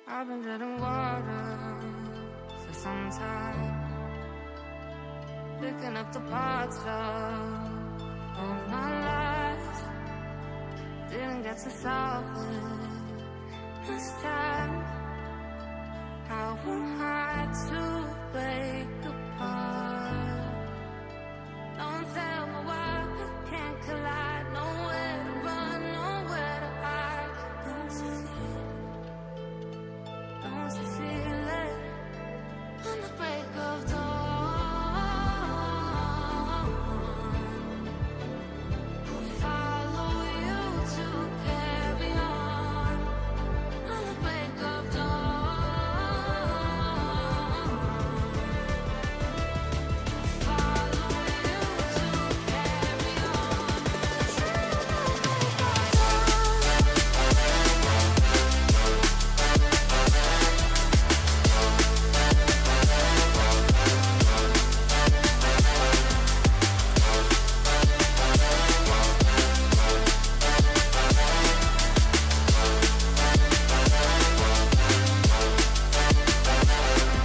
I've been drinking water for some time, picking up the parts of all my life. Didn't get to solve it this time. How am I to break apart? Don't tell me why we can't collide. Nowhere to run, nowhere to hide. Don't you feel it? Don't you feel it? On the break of dawn, I'll follow you to carry on. On the break of dawn, I'll follow you to carry on.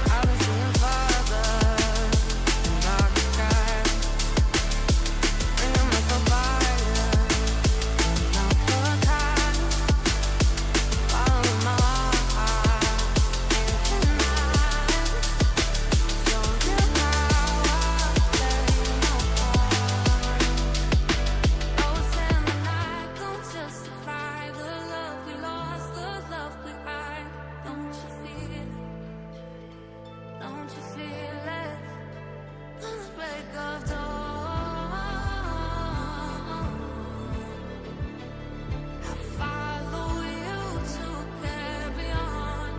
I've been seeing farther in dark skies. Bring 'em like a fire, not for time. Follow my heart, thinking I show you how I play no part. Ghosts in the night don't justify the love we lost, the love we hide. Don't you feel it? Don't you feel it? On the break of dawn, I follow you to carry on.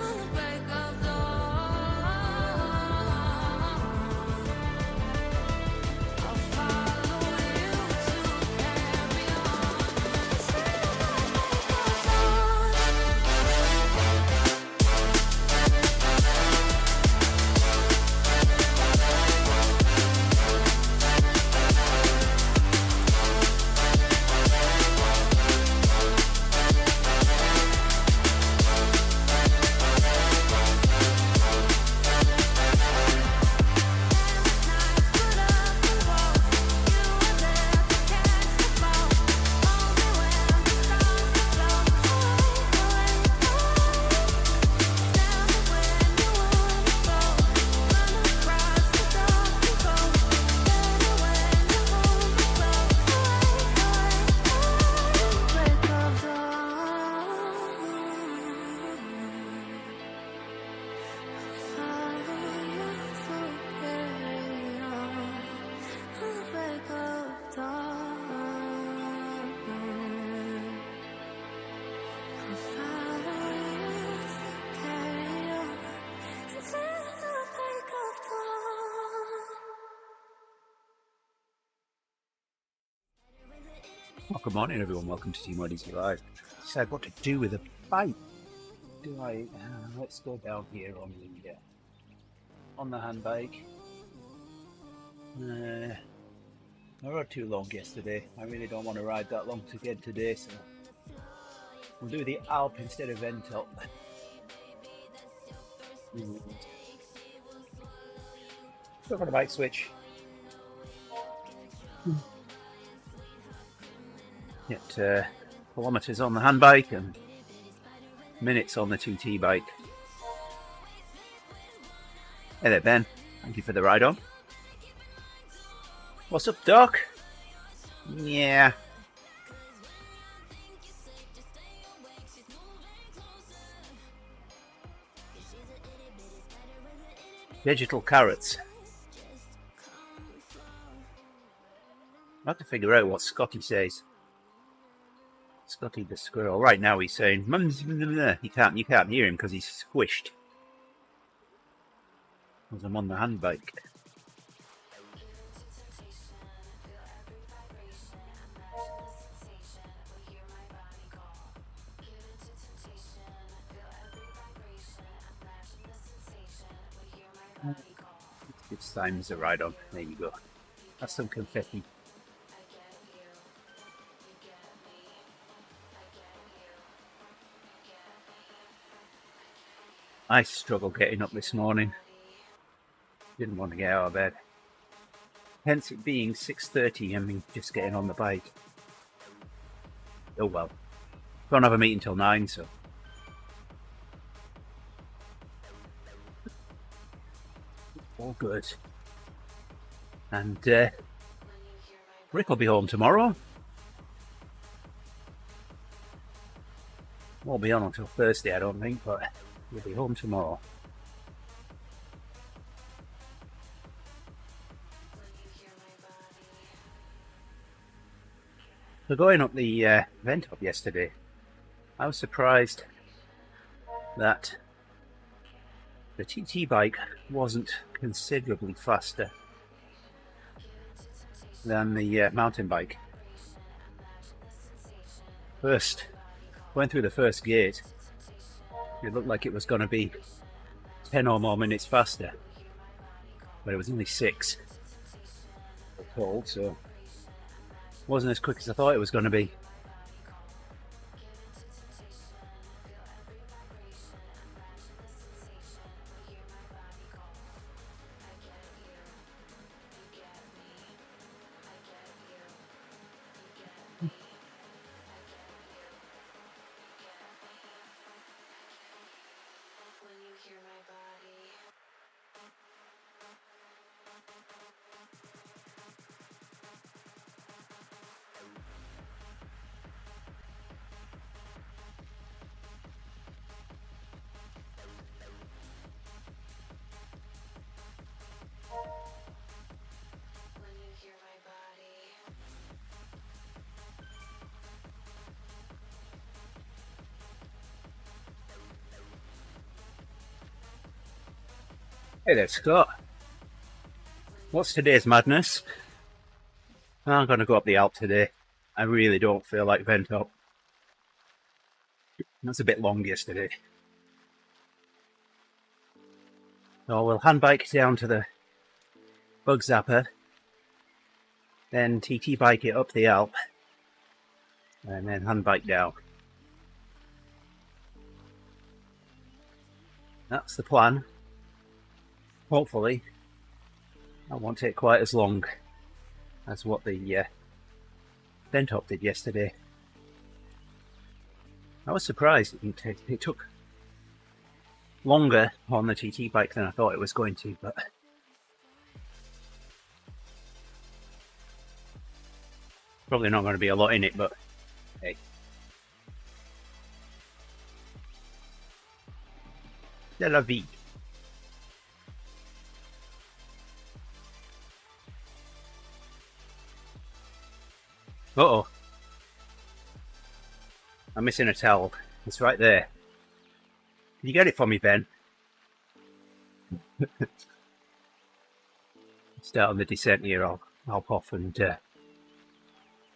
On the break of dawn, I follow you to carry on. See you on the break Well, good morning, everyone. Welcome to TeamODZ Live. Decide what to do with a bike. Do I? Let's go down here on the handbike. I rode too long yesterday. I really don't want to ride that long again today, so we'll do the Alp instead of Ventop. Still got a bike switch. Get kilometres on the handbike and minutes on the 2T bike. Hey there, Ben. Thank you for the ride on. What's up, Doc? Yeah. Digital carrots. I have to figure out what Scotty says. Scotty the squirrel. Right now he's saying, you can't hear him because he's squished. Because I'm on the handbike. It's time to ride on. There you go. That's some confetti. I struggled getting up this morning. Didn't want to get out of bed. Hence it being 6:30 and me just getting on the bike. Oh well. Don't have a meeting till 9, so. All good. And Rick will be home tomorrow. Won't be on until Thursday, I don't think, but he'll be home tomorrow. So going up the vent up yesterday, I was surprised that the TT bike wasn't considerably faster than the mountain bike. First, went through the first gate, it looked like it was going to be 10 or more minutes faster, but it was only 6, we're told, so it wasn't as quick as I thought it was going to be. Hey there, Scott. What's today's madness? I'm going to go up the Alp today. I really don't feel like vent up. That's a bit long yesterday. So we'll hand bike down to the bug zapper, then TT bike it up the Alp, and then hand bike down. That's the plan. Hopefully, that won't take quite as long as what the vent up did yesterday. I was surprised it took longer on the TT bike than I thought it was going to, but probably not going to be a lot in it, but hey. C'est la vie. Uh-oh. I'm missing a towel. It's right there. Can you get it for me, Ben? Start on the descent here. I'll hop off and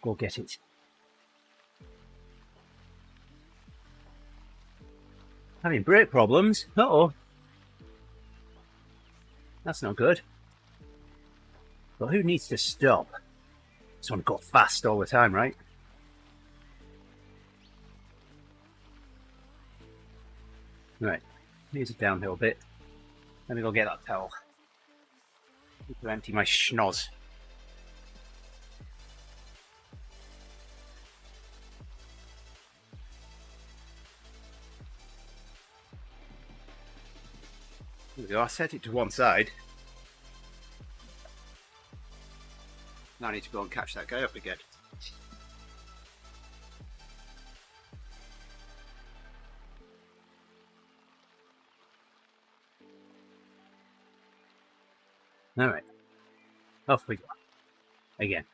go get it. Having brake problems? Uh-oh. That's not good. But who needs to stop? Just want to go fast all the time, right? Right, here's a downhill bit. Let me go get that towel. Need to empty my schnoz. There we go, I set it to one side. Now I need to go and catch that guy up again. Alright, off we go. Again.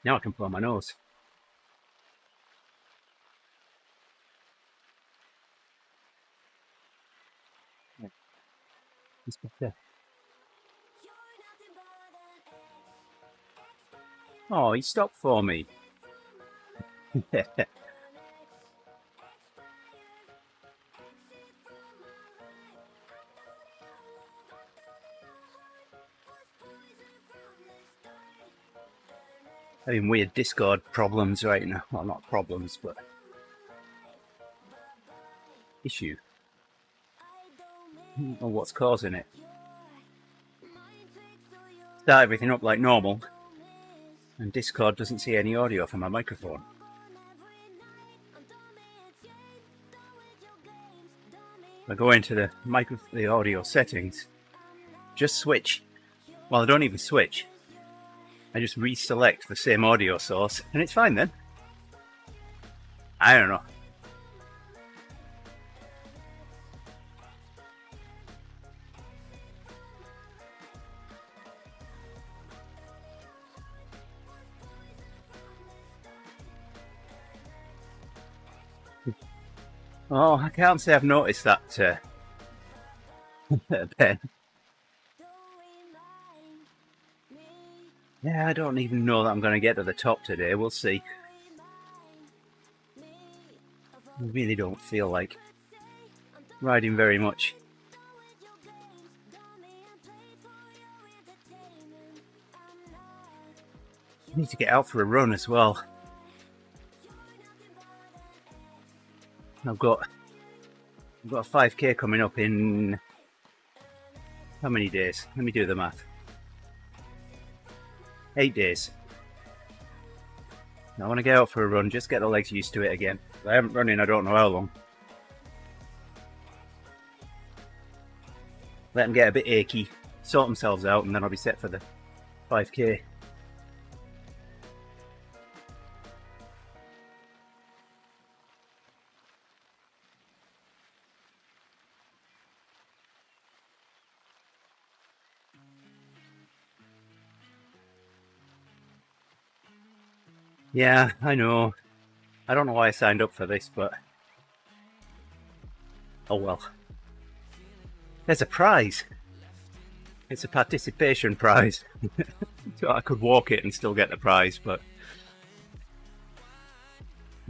Now I can blow my nose. It's better. Oh, he stopped for me. Having weird Discord problems right now. Well, not problems, but issue. I don't know what's causing it. Start everything up like normal, and Discord doesn't see any audio from my microphone. I go into the audio settings, just switch. Well, I don't even switch. I just reselect the same audio source, and it's fine then. I don't know. Oh, I can't say I've noticed that, Ben. Yeah, I don't even know that I'm going to get to the top today. We'll see. I really don't feel like riding very much. I need to get out for a run as well. I've got a 5k coming up in how many days? Let me do the math. 8 days. I want to get out for a run, just get the legs used to it again. I haven't run in I don't know how long. Let them get a bit achy, sort themselves out, and then I'll be set for the 5k. Yeah, I know. I don't know why I signed up for this, but oh well. There's a prize. It's a participation prize. So I could walk it and still get the prize, but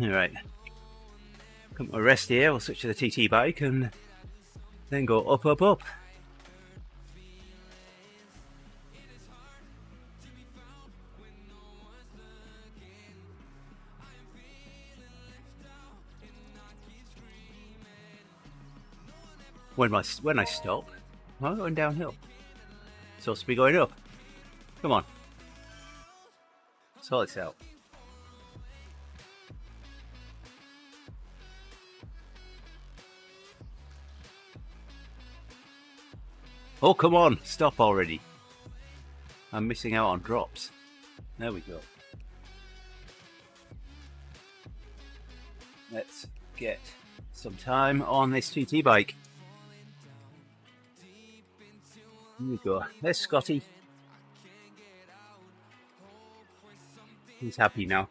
alright. Come to a rest here, we'll switch to the TT bike and then go up, up, up. When I stop, am I going downhill? Supposed to be going up. Come on. Sort this out. Oh, come on. Stop already. I'm missing out on drops. There we go. Let's get some time on this TT bike. Here we go. There's Scotty. He's happy now.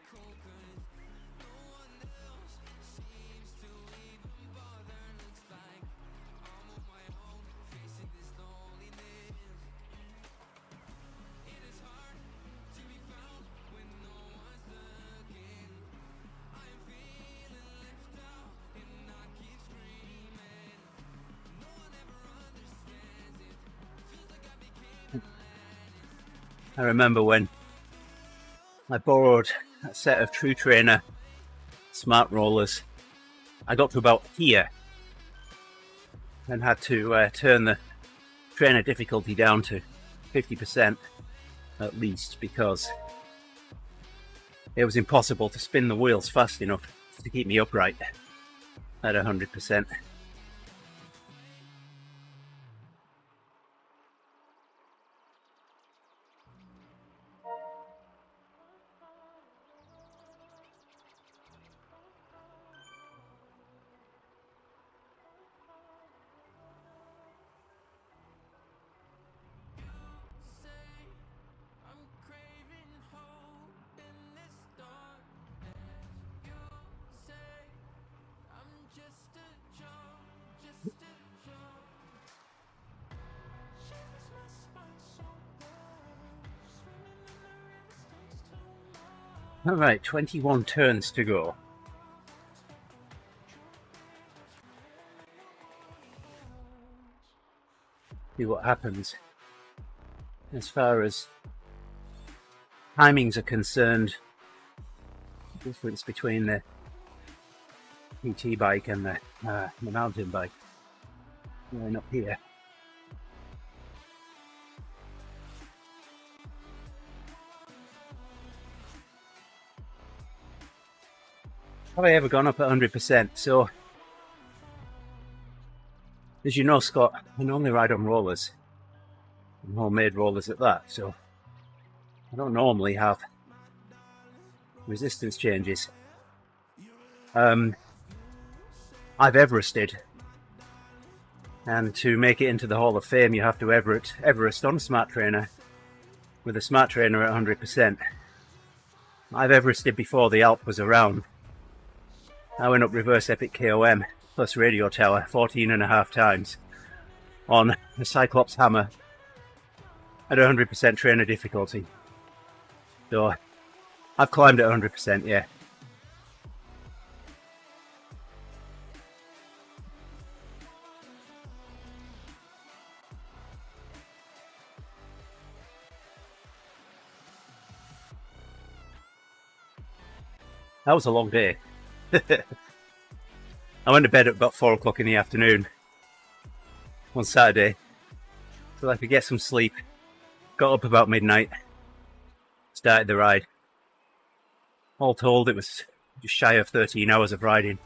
I remember when I borrowed a set of True Trainer smart rollers. I got to about here and had to turn the trainer difficulty down to 50% at least, because it was impossible to spin the wheels fast enough to keep me upright at 100%. Alright, 21 turns to go. See what happens. As far as timings are concerned, the difference between the PT bike and the mountain bike going up here. Have I ever gone up at 100%? So, as you know, Scott, I normally ride on rollers, and homemade rollers at that, so I don't normally have resistance changes. I've Everested, and to make it into the Hall of Fame you have to Everest on a smart trainer with a smart trainer at 100%. I've Everested before the Alp was around. I went up reverse epic KOM plus radio tower 14.5 times on a Cyclops hammer at 100% trainer difficulty. So I've climbed at 100%, yeah. That was a long day. I went to bed at about 4 o'clock in the afternoon on Saturday so I could get some sleep. Got up about midnight, started the ride. All told, it was just shy of 13 hours of riding.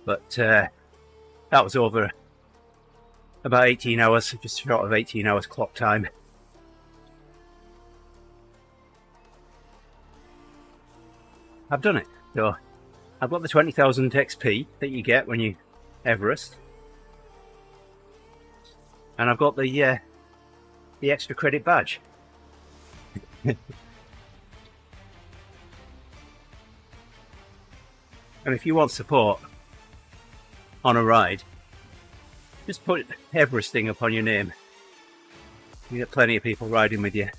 But that was over about 18 hours, just short of 18 hours clock time. I've done it. So I've got the 20,000 XP that you get when you Everest, and I've got the extra credit badge. And if you want support on a ride, just put Everesting upon your name. You get plenty of people riding with you.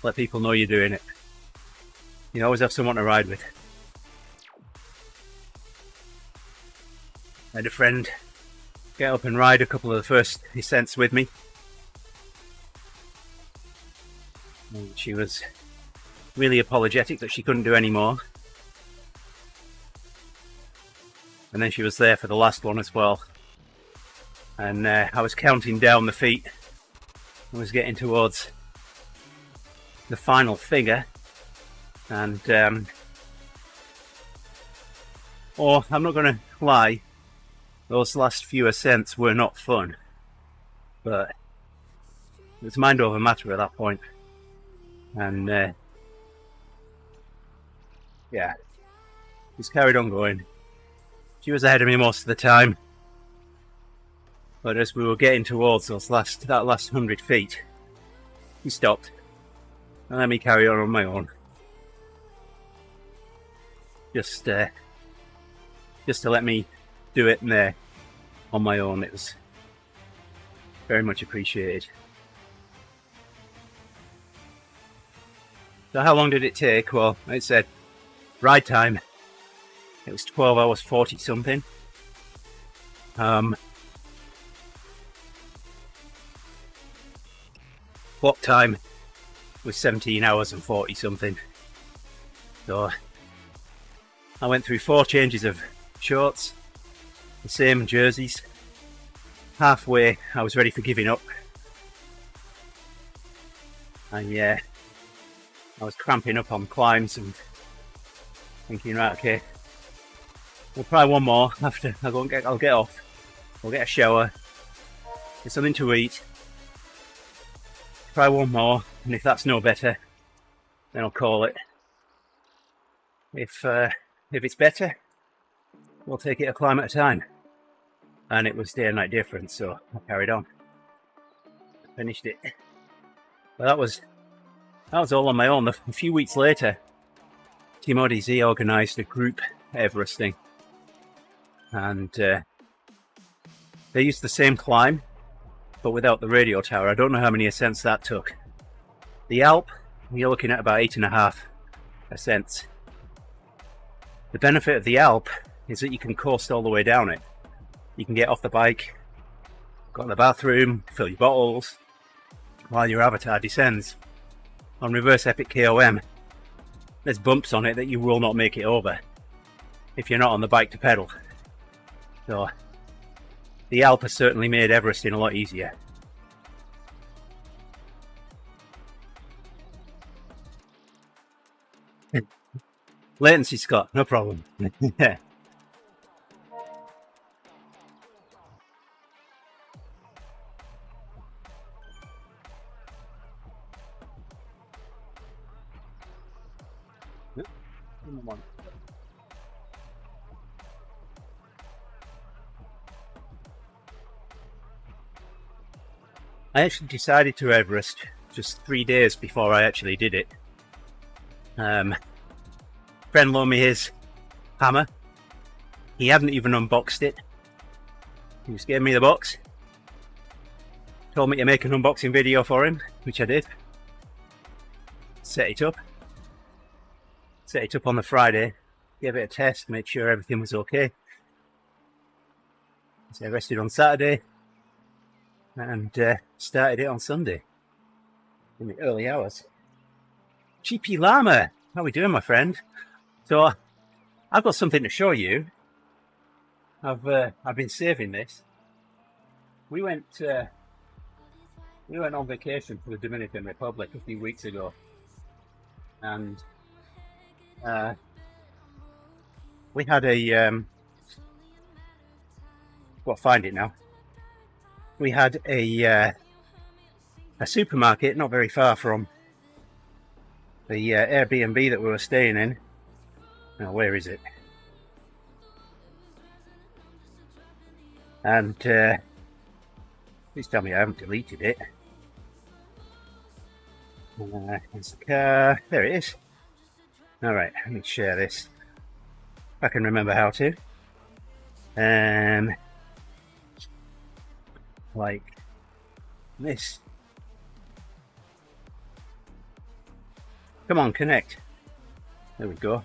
Let people know you're doing it. You always have someone to ride with. I had a friend get up and ride a couple of the first descents with me. And she was really apologetic that she couldn't do any more. And then she was there for the last one as well. And I was counting down the feet. I was getting towards the final figure. And I'm not going to lie, those last few ascents were not fun, but it was mind over matter at that point. And yeah, just carried on going. She was ahead of me most of the time, but as we were getting towards that last 100 feet, he stopped and let me carry on my own. Just to let me do it there on my own. It was very much appreciated. So how long did it take? Well, it said ride time. It was 12 hours 40 something. Clock time was 17 hours and 40 something. So I went through 4 changes of shorts, the same jerseys. Halfway I was ready for giving up. And yeah, I was cramping up on climbs and thinking, right, okay, we'll try one more after I'll get off. I'll get a shower, get something to eat, try one more, and if that's no better, then I'll call it. If it's better, we'll take it a climb at a time. And it was day and night difference, so I carried on. Finished it. But that was all on my own. A few weeks later, TeamODZ organised a group Everesting. And they used the same climb, but without the radio tower. I don't know how many ascents that took. The Alp, you're looking at about 8.5 ascents. The benefit of the Alp is that you can coast all the way down it. You can get off the bike, go in the bathroom, fill your bottles, while your avatar descends. On reverse epic KOM, there's bumps on it that you will not make it over. if you're not on the bike to pedal. So the Alp has certainly made Everesting a lot easier. Latency, Scott, no problem. Yeah. I actually decided to Everest just 3 days before I actually did it. Friend loaned me his hammer. He hadn't even unboxed it. He just gave me the box. Told me to make an unboxing video for him, which I did. Set it up. Set it up on the Friday. Gave it a test, made sure everything was okay. So I rested on Saturday and started it on Sunday in the early hours. GP Llama, how are we doing, my friend? So I've got something to show you. I've been saving this. We went on vacation to the Dominican Republic a few weeks ago, and we had a well, find it now. We had a supermarket not very far from the Airbnb that we were staying in. Now, where is it? And please tell me I haven't deleted it. It's the car. There it is. All right, let me share this. If I can remember how to. Like this. Come on, connect. There we go.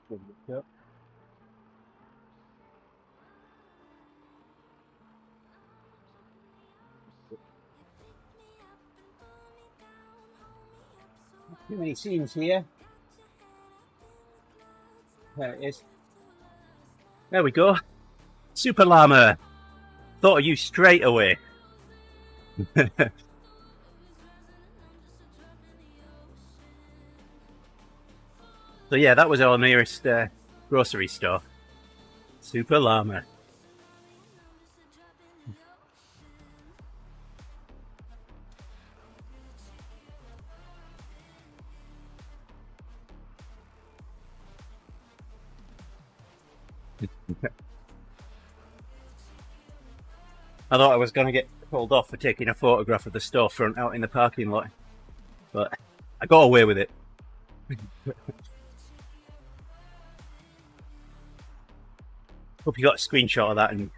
There we go. Too many scenes here. There it is. There we go. Super Llama. Thought of you straight away. So yeah, that was our nearest grocery store. Super Llama. I thought I was going to get pulled off for taking a photograph of the storefront out in the parking lot, but I got away with it. Hope you got a screenshot of that and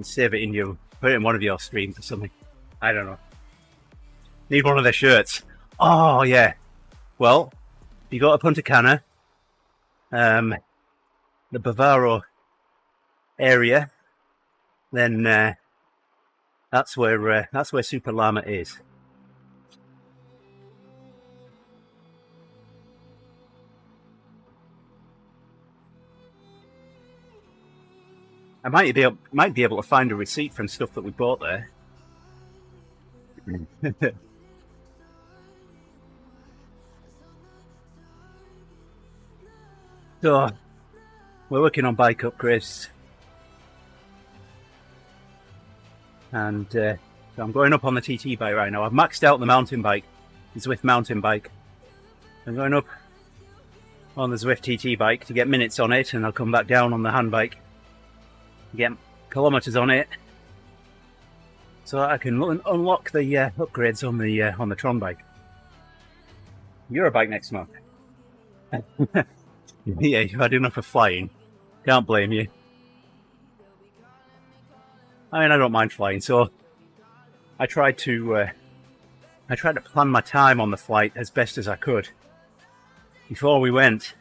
save it in your, put it in one of your streams or something. I don't know. Need one of their shirts. Oh yeah. Well, if you go to Punta Cana, the Bavaro area, then that's where Super Llama is. I might be able to find a receipt from stuff that we bought there. So we're working on bike upgrades, and so I'm going up on the TT bike right now. I've maxed out the mountain bike, the Zwift mountain bike. I'm going up on the Zwift TT bike to get minutes on it, and I'll come back down on the hand bike, get kilometers on it, so I can unlock the upgrades on the Tron bike. Eurobike next month. Yeah, you've had enough of flying. Can't blame you. I mean, I don't mind flying, so I tried to plan my time on the flight as best as I could. Before we went,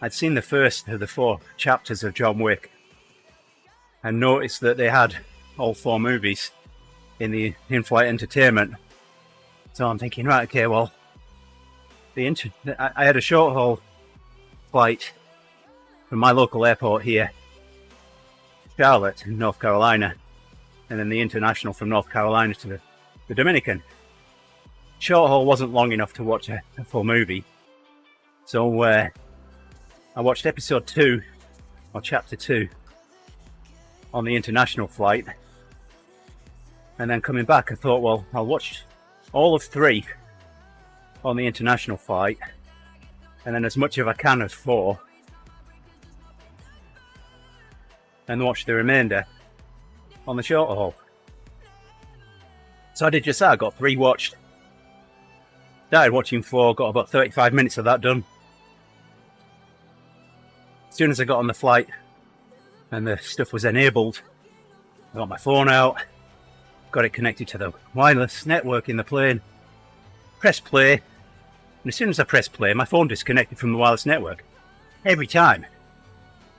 I'd seen the first of the 4 chapters of John Wick and noticed that they had all 4 movies in the in-flight entertainment. So I'm thinking, right, okay, well, I had a short haul flight from my local airport here, Charlotte, in North Carolina, and then the international from North Carolina to the Dominican. Short haul wasn't long enough to watch a full movie, so I watched episode 2 or chapter 2 on the international flight, and then coming back I thought, well, I'll watch all of 3 on the international flight, and then as much of I can of 4, and watch the remainder on the short haul. So I did just that. I got 3 watched, started watching 4, got about 35 minutes of that done. As soon as I got on the flight and the stuff was enabled, I got my phone out, got it connected to the wireless network in the plane, pressed play, and as soon as I pressed play, my phone disconnected from the wireless network. Every time.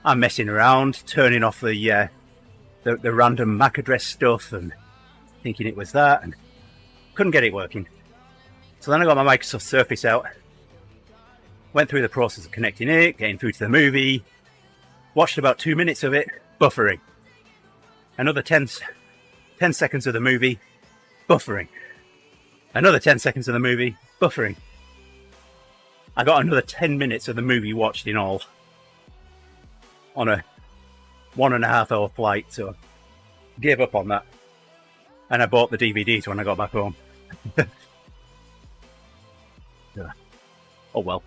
I'm messing around, turning off the random MAC address stuff and thinking it was that, and couldn't get it working. So then I got my Microsoft Surface out, went through the process of connecting it, getting through to the movie, watched about 2 minutes of it, buffering. Another 10 seconds of the movie, buffering. Another 10 seconds of the movie, buffering. I got another 10 minutes of the movie watched in all on a 1.5 hour flight, so gave up on that. And I bought the DVDs when I got back home. Oh well.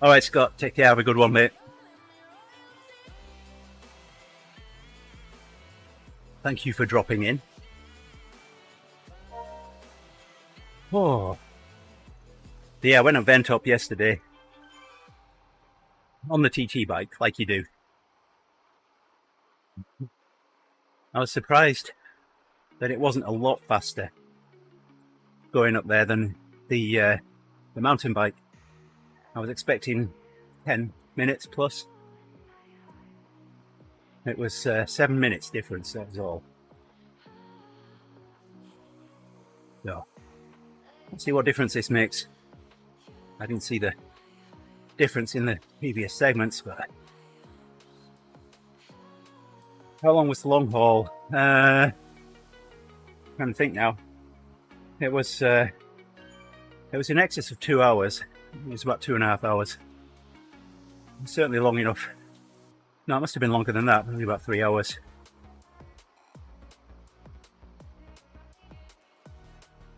Alright, Scott, take care, have a good one, mate. Thank you for dropping in. Oh. Yeah, I went and vent up yesterday on the TT bike, like you do. I was surprised that it wasn't a lot faster going up there than the mountain bike. I was expecting 10 minutes plus. It was 7 minutes difference, that was all. So, let's see what difference this makes. I didn't see the difference in the previous segments, but how long was the long haul? Trying to think now. It was in excess of 2 hours. It was about 2.5 hours. Certainly long enough. No, it must have been longer than that, maybe about 3 hours.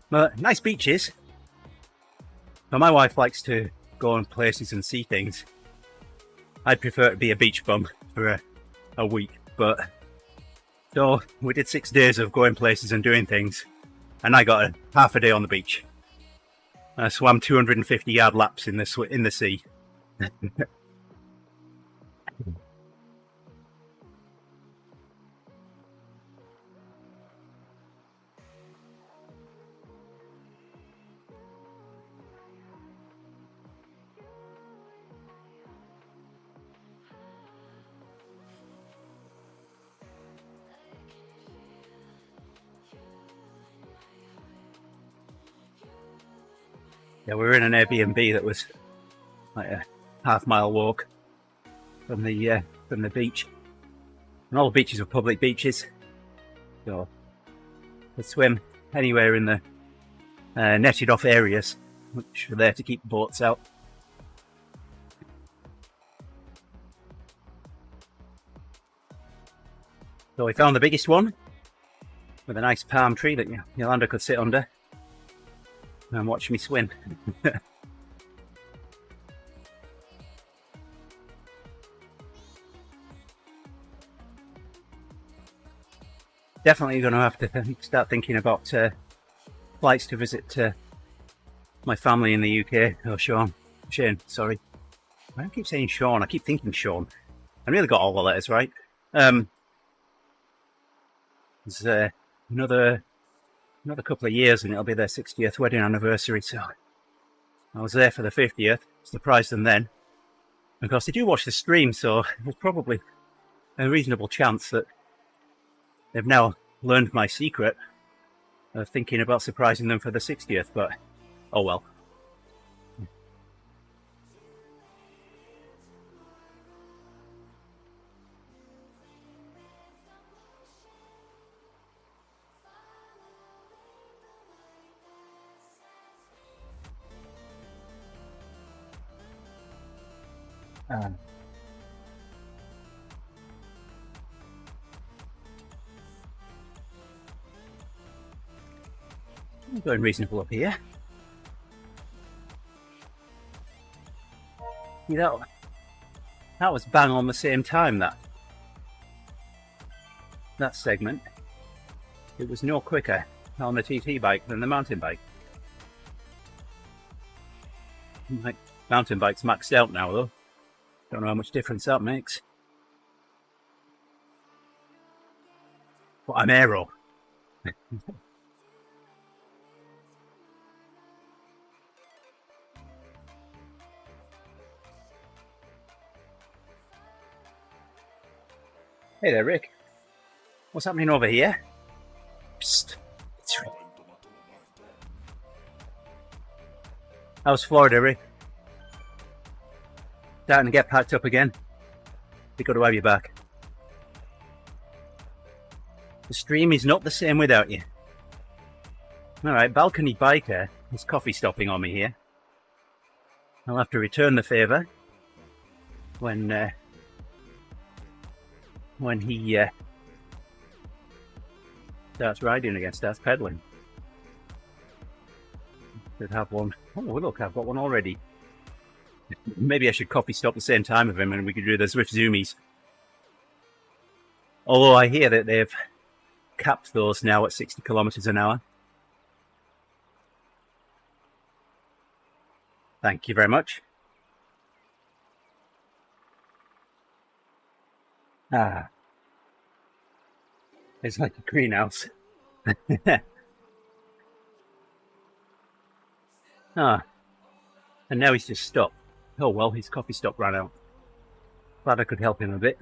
But nice beaches. But my wife likes to go on places and see things. I'd prefer to be a beach bum for a week, but so we did 6 days of going places and doing things, and I got half a day on the beach. I swam 250-yard laps in the sea. Yeah, we were in an Airbnb that was like a half-mile walk from the beach, and all the beaches were public beaches, so we swim anywhere in the netted-off areas, which were there to keep boats out. So we found the biggest one with a nice palm tree that Yolanda could sit under and watch me swim. Definitely going to have to start thinking about flights to visit my family in the UK. Oh, Shane, sorry. I don't keep saying Sean, I keep thinking Sean. I really got all the letters right. There's another couple of years and it'll be their 60th wedding anniversary. So I was there for the 50th, surprised them then. Of course, they do watch the stream, so there's probably a reasonable chance that they've now learned my secret of thinking about surprising them for the 60th, but oh well. I'm going reasonable up here. See, that was bang on the same time, that segment. It was no quicker on the TT bike than the mountain bike. My mountain bike's maxed out now though. Don't know how much difference that makes. But I'm aero. Hey there, Rick. What's happening over here? Psst. It's Rick. How's Florida, Rick? Starting to get packed up again? Be good to have you back. The stream is not the same without you. Alright, balcony biker is coffee stopping on me here. I'll have to return the favour when he starts riding again, starts pedaling. Should have one. Oh look, I've got one already. Maybe I should coffee stop the same time of him and we could do the Zwift Zoomies. Although I hear that they've capped those now at 60 kilometers an hour. Thank you very much. Ah. It's like a greenhouse. Ah. And now he's just stopped. Oh well, his coffee stop ran out. Glad I could help him a bit.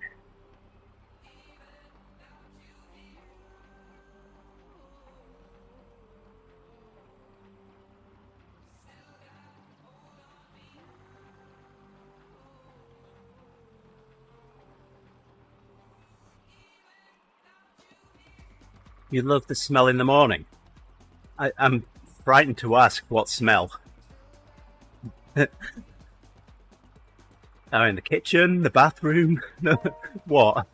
You love the smell in the morning. I'm frightened to ask what smell. Oh, in the kitchen, the bathroom, what?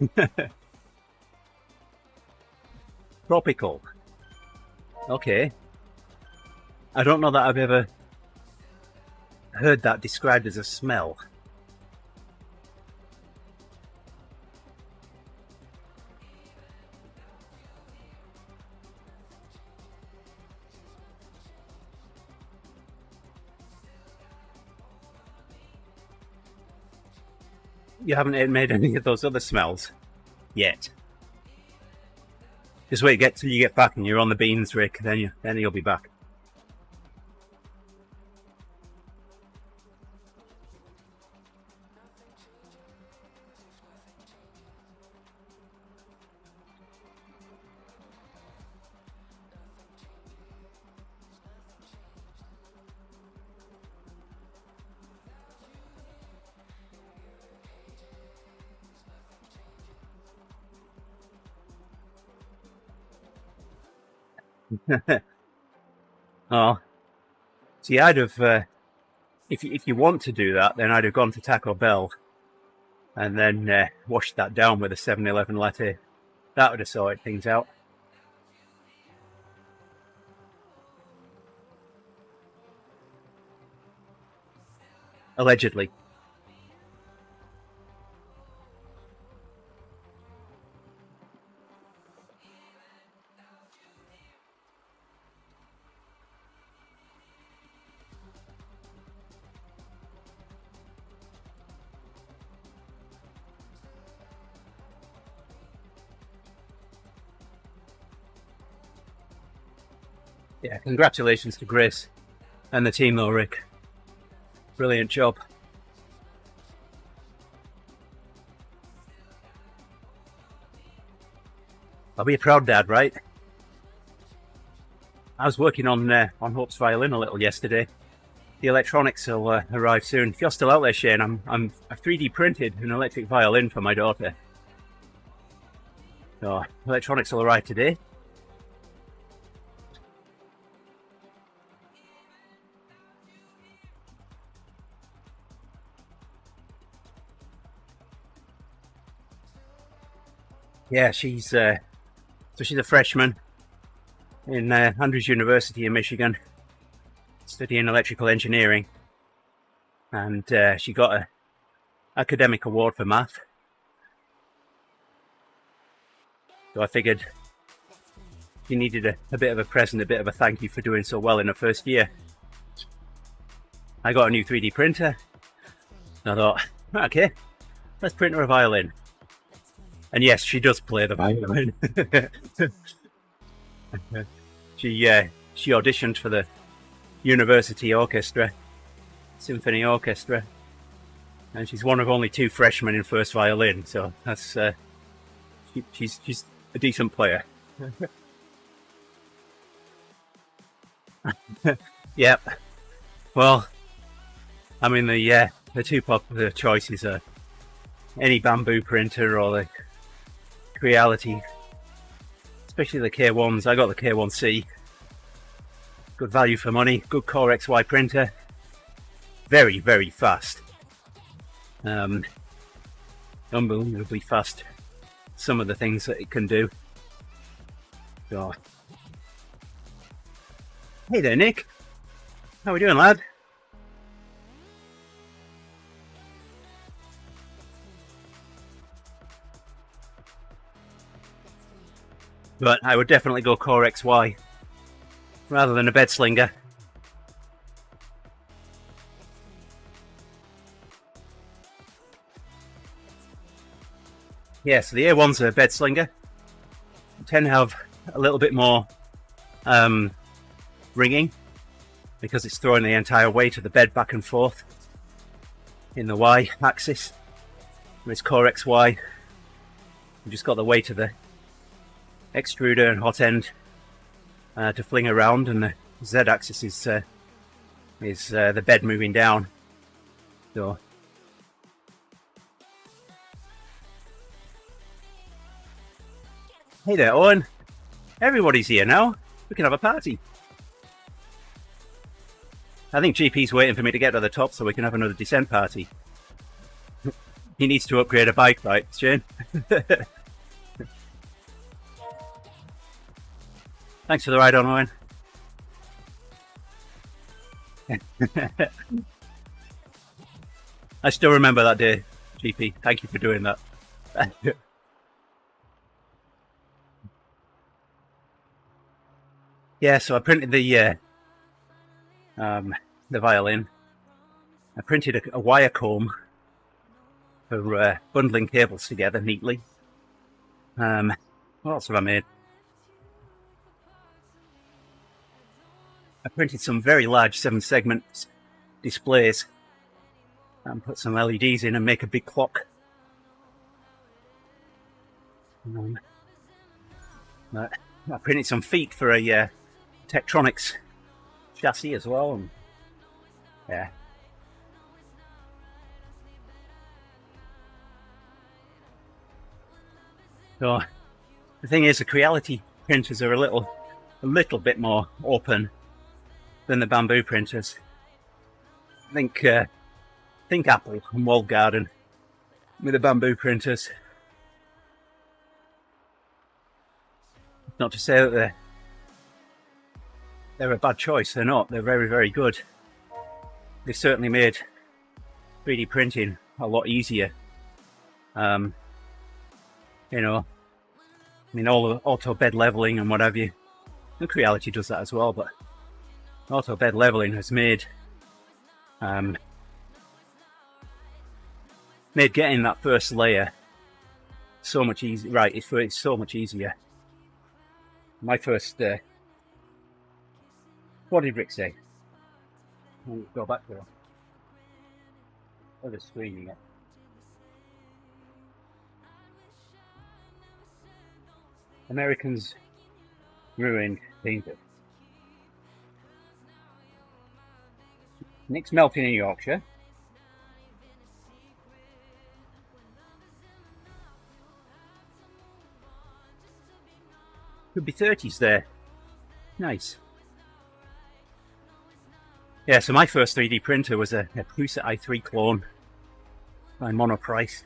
Tropical. Okay. I don't know that I've ever heard that described as a smell. You haven't made any of those other smells yet. Just wait till you get back and you're on the beans, Rick. Then you'll be back. Oh, see, I'd have, if you want to do that, then I'd have gone to Taco Bell and then washed that down with a 7-Eleven latte. That would have sorted things out. Allegedly. Yeah, congratulations to Grace and the team though, Rick. Brilliant job. I'll be a proud dad, right? I was working on Hope's violin a little yesterday. The electronics will arrive soon. If you're still out there, Shane, I've 3D printed an electric violin for my daughter. So electronics will arrive today. Yeah, she's a freshman in Andrews University in Michigan, studying electrical engineering, and she got an academic award for math. So I figured she needed a bit of a present, a bit of a thank you for doing so well in her first year. I got a new 3D printer. And I thought, okay, let's print her a violin. And yes, she does play the violin. She auditioned for the university orchestra, symphony orchestra, and she's one of only 2 freshmen in first violin. So that's she's a decent player. Yep. Well, I mean the 2 popular choices are any bamboo printer or the Creality, especially the K1s. I got the K1C. Good value for money, good Core XY printer, very, very fast. Unbelievably fast, some of the things that it can do. So, hey there, Nick. How we doing, lad? But I would definitely go Core XY rather than a bed slinger. Yeah, so the A1's a bed slinger. Tend to have a little bit more ringing because it's throwing the entire weight of the bed back and forth in the Y axis. With Core XY, you've just got the weight of the extruder and hot end to fling around, and the Z axis is the bed moving down. So hey there, Owen. Everybody's here now. We can have a party. I think GP's waiting for me to get to the top so we can have another descent party. He needs to upgrade a bike, right, Shane? Thanks for the ride on, Owen. I still remember that day, GP. Thank you for doing that. Yeah, so I printed the violin. I printed a wire comb for bundling cables together neatly. What else have I made? I printed some very large 7-segment displays and put some LEDs in and make a big clock. I printed some feet for a Tektronix chassis as well. And, yeah. So the thing is, the Creality printers are a little bit more open than the bamboo printers. Think Apple and walled garden with the bamboo printers. Not to say that they're a bad choice. They're not. They're very, very good. They've certainly made 3D printing a lot easier. You know, I mean, all the auto bed leveling and what have you. And Creality does that as well, but auto bed leveling has made getting that first layer so much easier. Right, it's so much easier. My first What did Rick say? We'll go back to the screen again. Americans ruined England. Nick's melting in Yorkshire. Could be 30s there. Nice. Yeah, so my first 3D printer was a Prusa i3 clone by Monoprice.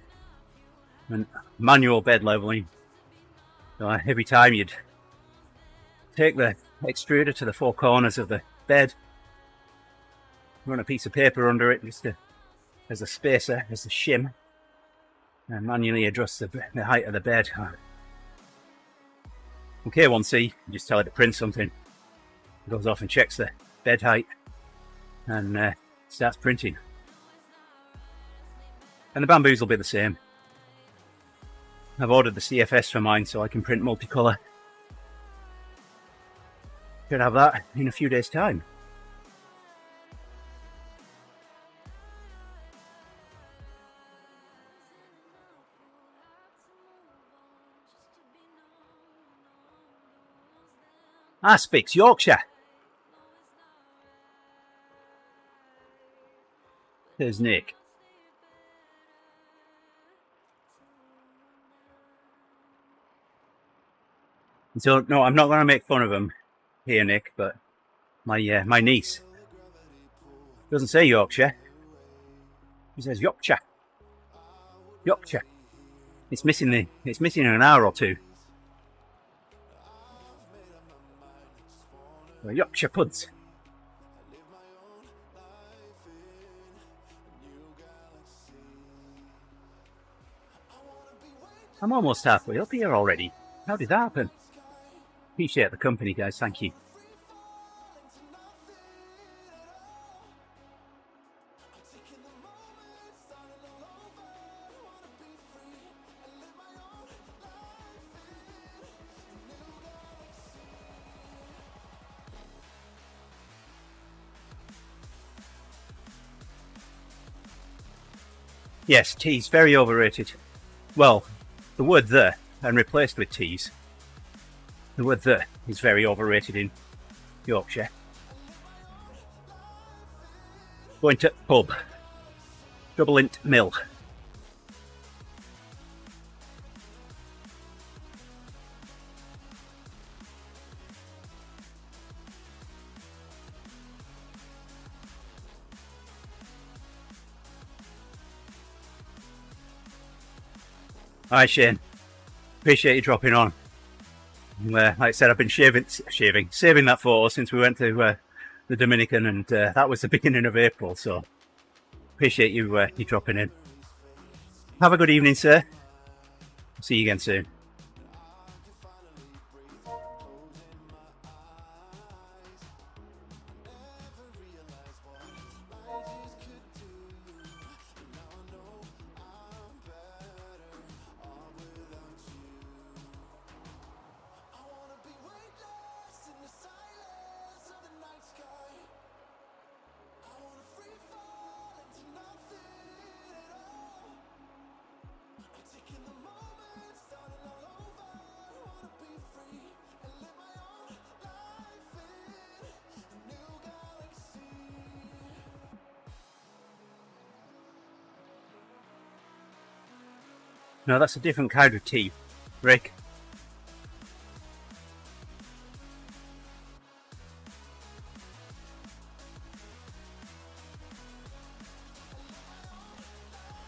And manual bed leveling. So every time you'd take the extruder to the four corners of the bed, run a piece of paper under it just as a spacer, as a shim, and manually adjust the height of the bed. On K1C, you just tell it to print something. It goes off and checks the bed height and starts printing. And the bamboos will be the same. I've ordered the CFS for mine so I can print multicolour. Should have that in a few days' time. I speaks Yorkshire. There's Nick. So no, I'm not going to make fun of him here, Nick. But my niece doesn't say Yorkshire. She says Yorkshire. Yorkshire. It's missing an hour or two. Well, Yorkshire puds. I'm almost halfway up here already. How did that happen? Appreciate the company, guys. Thank you. Yes, tea's very overrated. Well, the word "the" and replaced with teas. The word "the" is very overrated in Yorkshire. Going to pub. Double int mill. Hi Shane, appreciate you dropping on. Like I said, I've been saving that photo since we went to the Dominican, and that was the beginning of April, so appreciate you dropping in. Have a good evening, sir. See you again soon. No, that's a different kind of tea, Rick.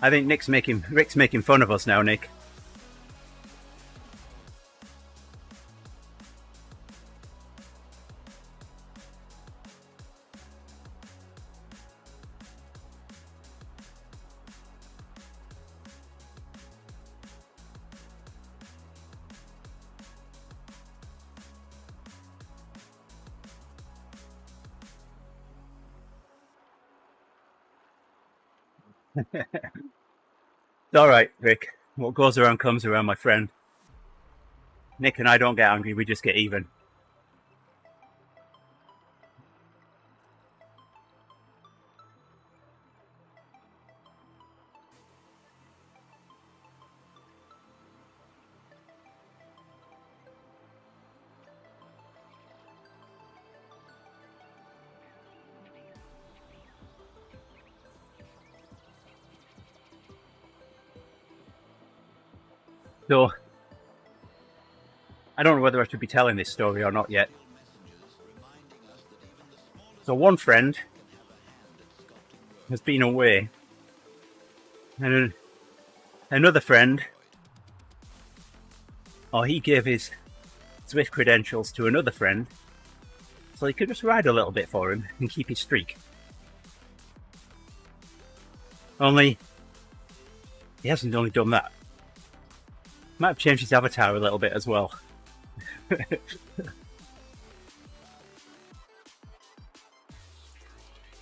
I think Rick's making fun of us now, Nick. It's alright, Rick. What goes around comes around, my friend. Nick and I don't get angry, we just get even. So, I don't know whether I should be telling this story or not yet. So one friend has been away, and another friend, or he gave his Zwift credentials to another friend so he could just ride a little bit for him and keep his streak. Only, he hasn't only done that. Might have changed his avatar a little bit as well.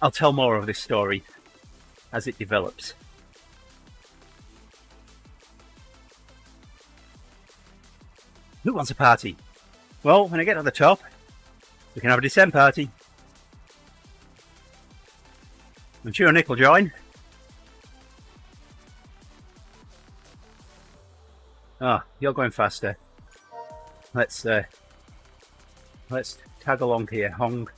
I'll tell more of this story as it develops. Who wants a party? Well, when I get to the top, we can have a descent party. I'm sure Nick will join. Ah, you're going faster. Let's tag along here, Hong.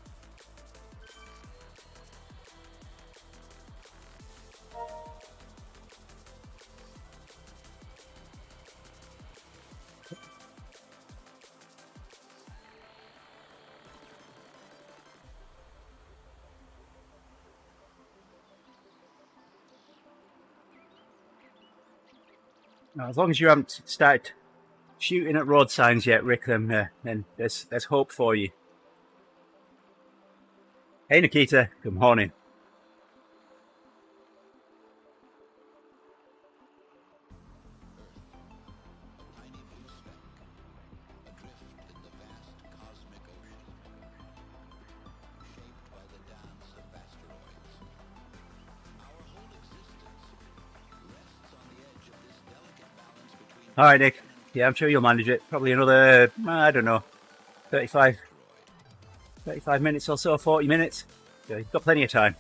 Now, as long as you haven't started shooting at road signs yet, Rick, then there's hope for you. Hey Nikita, good morning. All right, Nick. Yeah, I'm sure you'll manage it. Probably another, I don't know, 35 minutes or so, 40 minutes. Yeah, you've got plenty of time.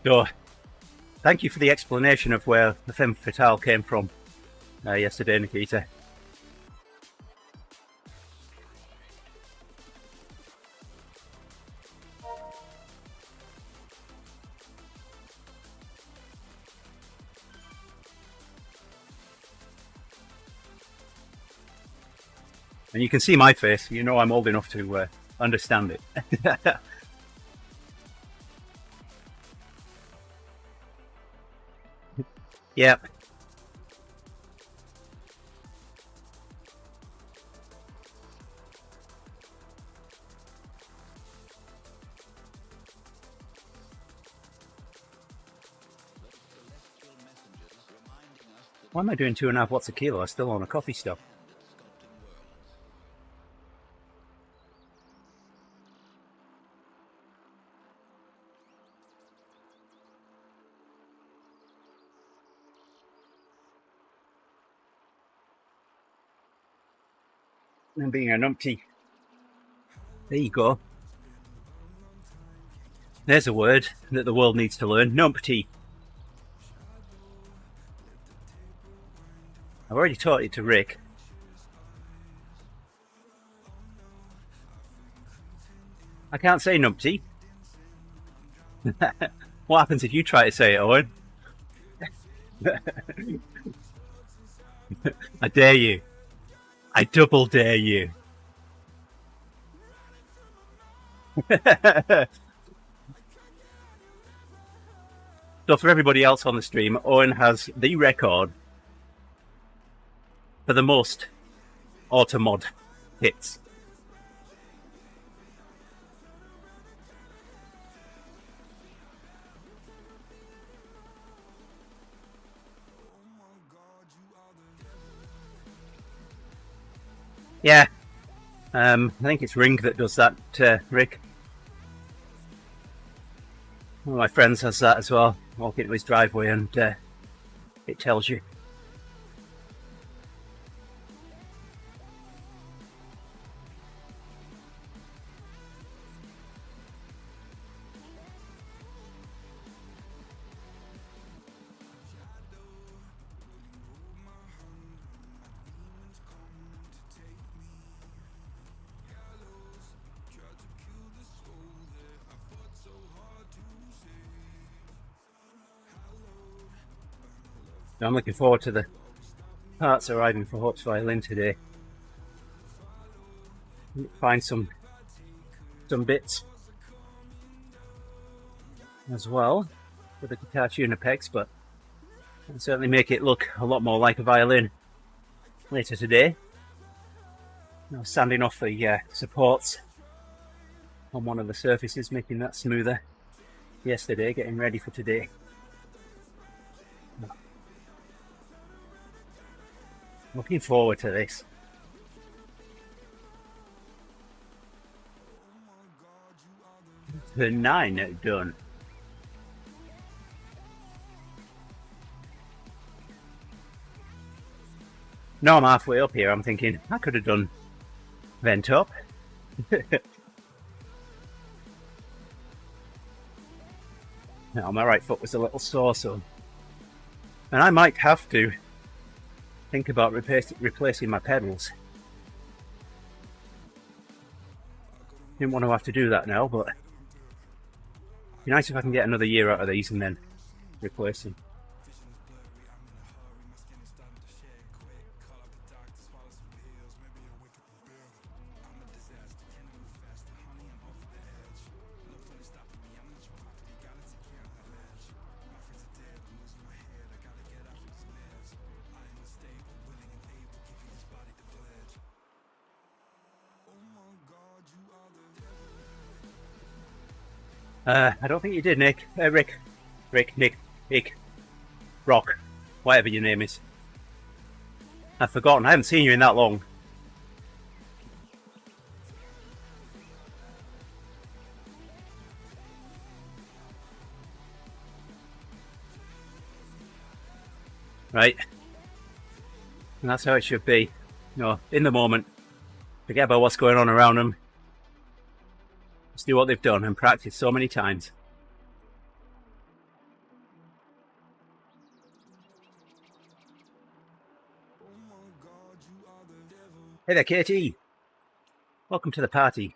So, thank you for the explanation of where the femme fatale came from yesterday, Nikita. And you can see my face, you know I'm old enough to understand it. Yeah. Why am I doing 2.5 watts a kilo? I'm still on a coffee stop. And being a numpty. There you go. There's a word that the world needs to learn. Numpty. I've already taught it to Rick. I can't say numpty. What happens if you try to say it, Owen? I dare you. I double dare you. So for everybody else on the stream, Owen has the record for the most automod hits. Yeah, I think it's Ring that does that, Rick. One of my friends has that as well. Walk into his driveway and it tells you. I'm looking forward to the parts arriving for Hawk's violin today. Find some bits as well for the guitar tuner pegs, but I'll certainly make it look a lot more like a violin later today. I was sanding off the supports on one of the surfaces, making that smoother yesterday, getting ready for today. Looking forward to this. Turn 9 done. Now I'm halfway up here, I'm thinking I could have done vent up. Now my right foot was a little sore, so, and I might have to think about replacing my pedals. Didn't want to have to do that now, but it'd be nice if I can get another year out of these and then replace them. I don't think you did, Nick. Rick, Nick, Rock, whatever your name is. I've forgotten. I haven't seen you in that long. Right. And that's how it should be. You know, in the moment, forget about what's going on around them. Just do what they've done and practice so many times. Hey there, Katie. Welcome to the party.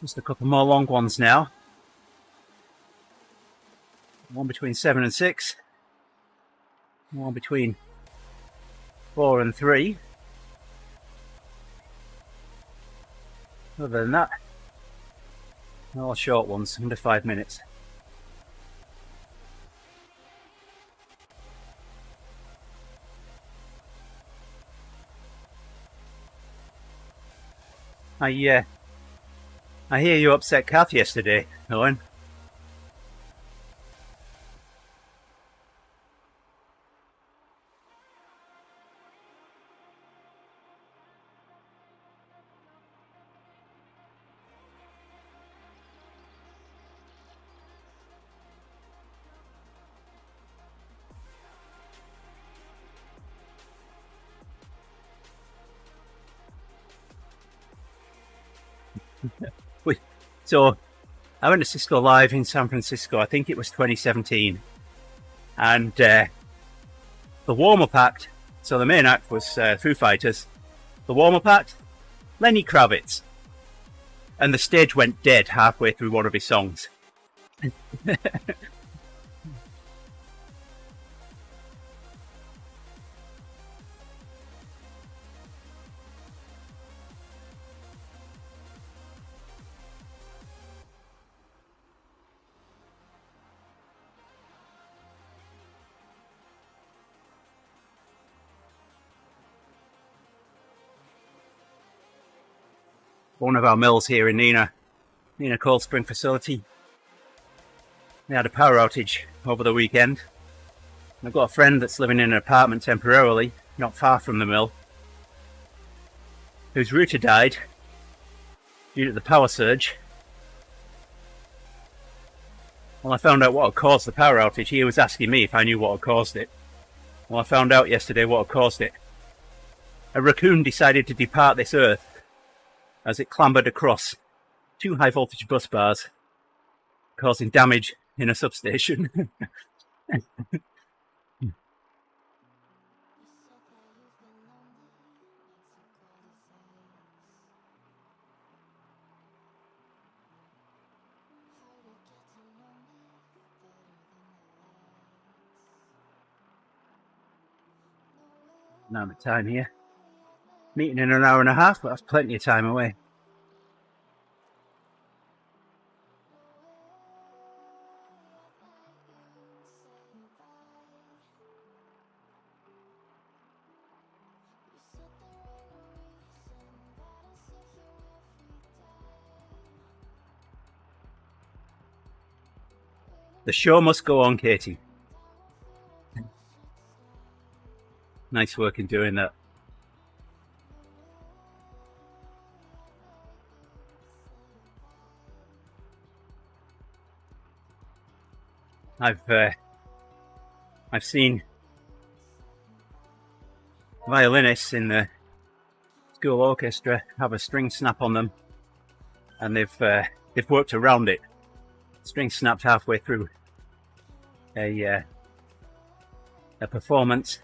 Just a couple more long ones now. One between 7 and 6. One between 4 and 3. Other than that, all short ones, under 5 minutes. I hear you upset Kath yesterday, Owen. So I went to Cisco Live in San Francisco, I think it was 2017, and the warm-up act, so the main act was Foo Fighters, the warm-up act, Lenny Kravitz, and the stage went dead halfway through one of his songs. One of our mills here in Nina Cold Spring facility. We had a power outage over the weekend. I've got a friend that's living in an apartment temporarily, not far from the mill, whose router died due to the power surge. Well, I found out what had caused the power outage. He was asking me if I knew what had caused it. Well, I found out yesterday what had caused it. A raccoon decided to depart this earth as it clambered across 2 high voltage bus bars, causing damage in a substation. Now the time here. Meeting in an hour and a half, but that's plenty of time away. The show must go on, Katie. Nice work in doing that. I've seen violinists in the school orchestra have a string snap on them, and they've worked around it. String snapped halfway through a performance,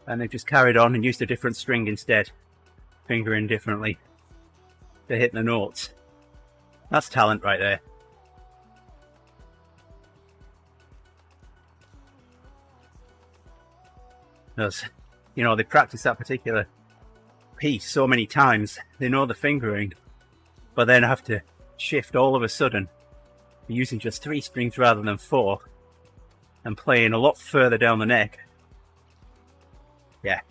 and they've just carried on and used a different string instead, fingering differently to hit the notes. That's talent right there. Because, you know, they practice that particular piece so many times, they know the fingering, but then have to shift all of a sudden, using just 3 strings rather than 4, and playing a lot further down the neck. Yeah.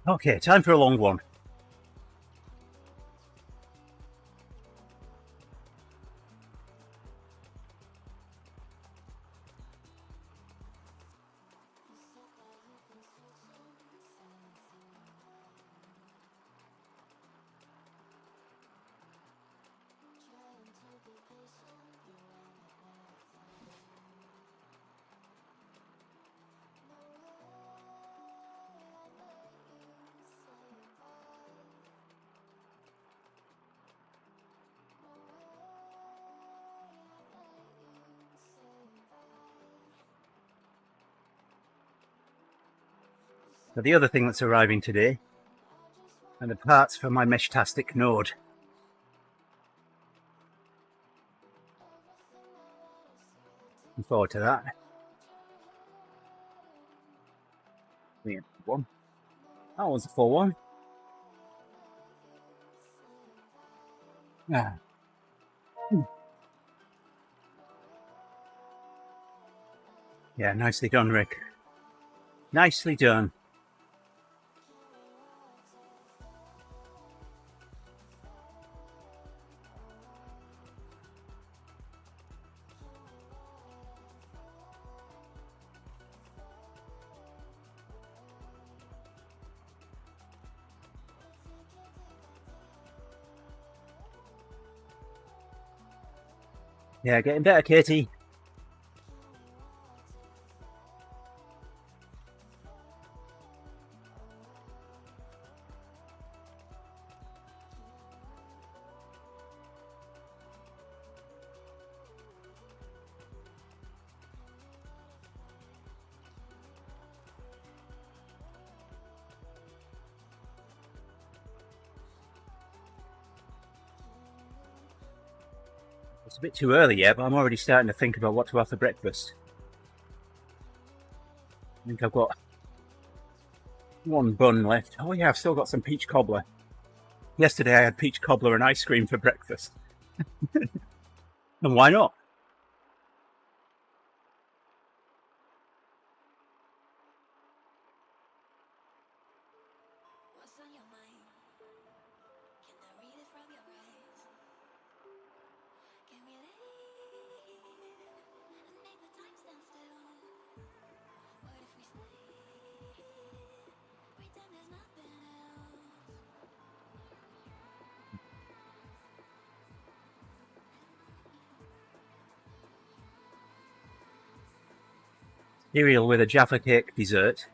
Okay, time for a long one. So the other thing that's arriving today are the parts for my Meshtastic node. Looking forward to that. One. That was a full one. Ah. Yeah, nicely done, Rick. Nicely done. Yeah, getting better, Katie. It's a bit too early yet, but I'm already starting to think about what to have for breakfast. I think I've got 1 bun left. Oh yeah, I've still got some peach cobbler. Yesterday I had peach cobbler and ice cream for breakfast. And why not? cereal with a Jaffa cake dessert.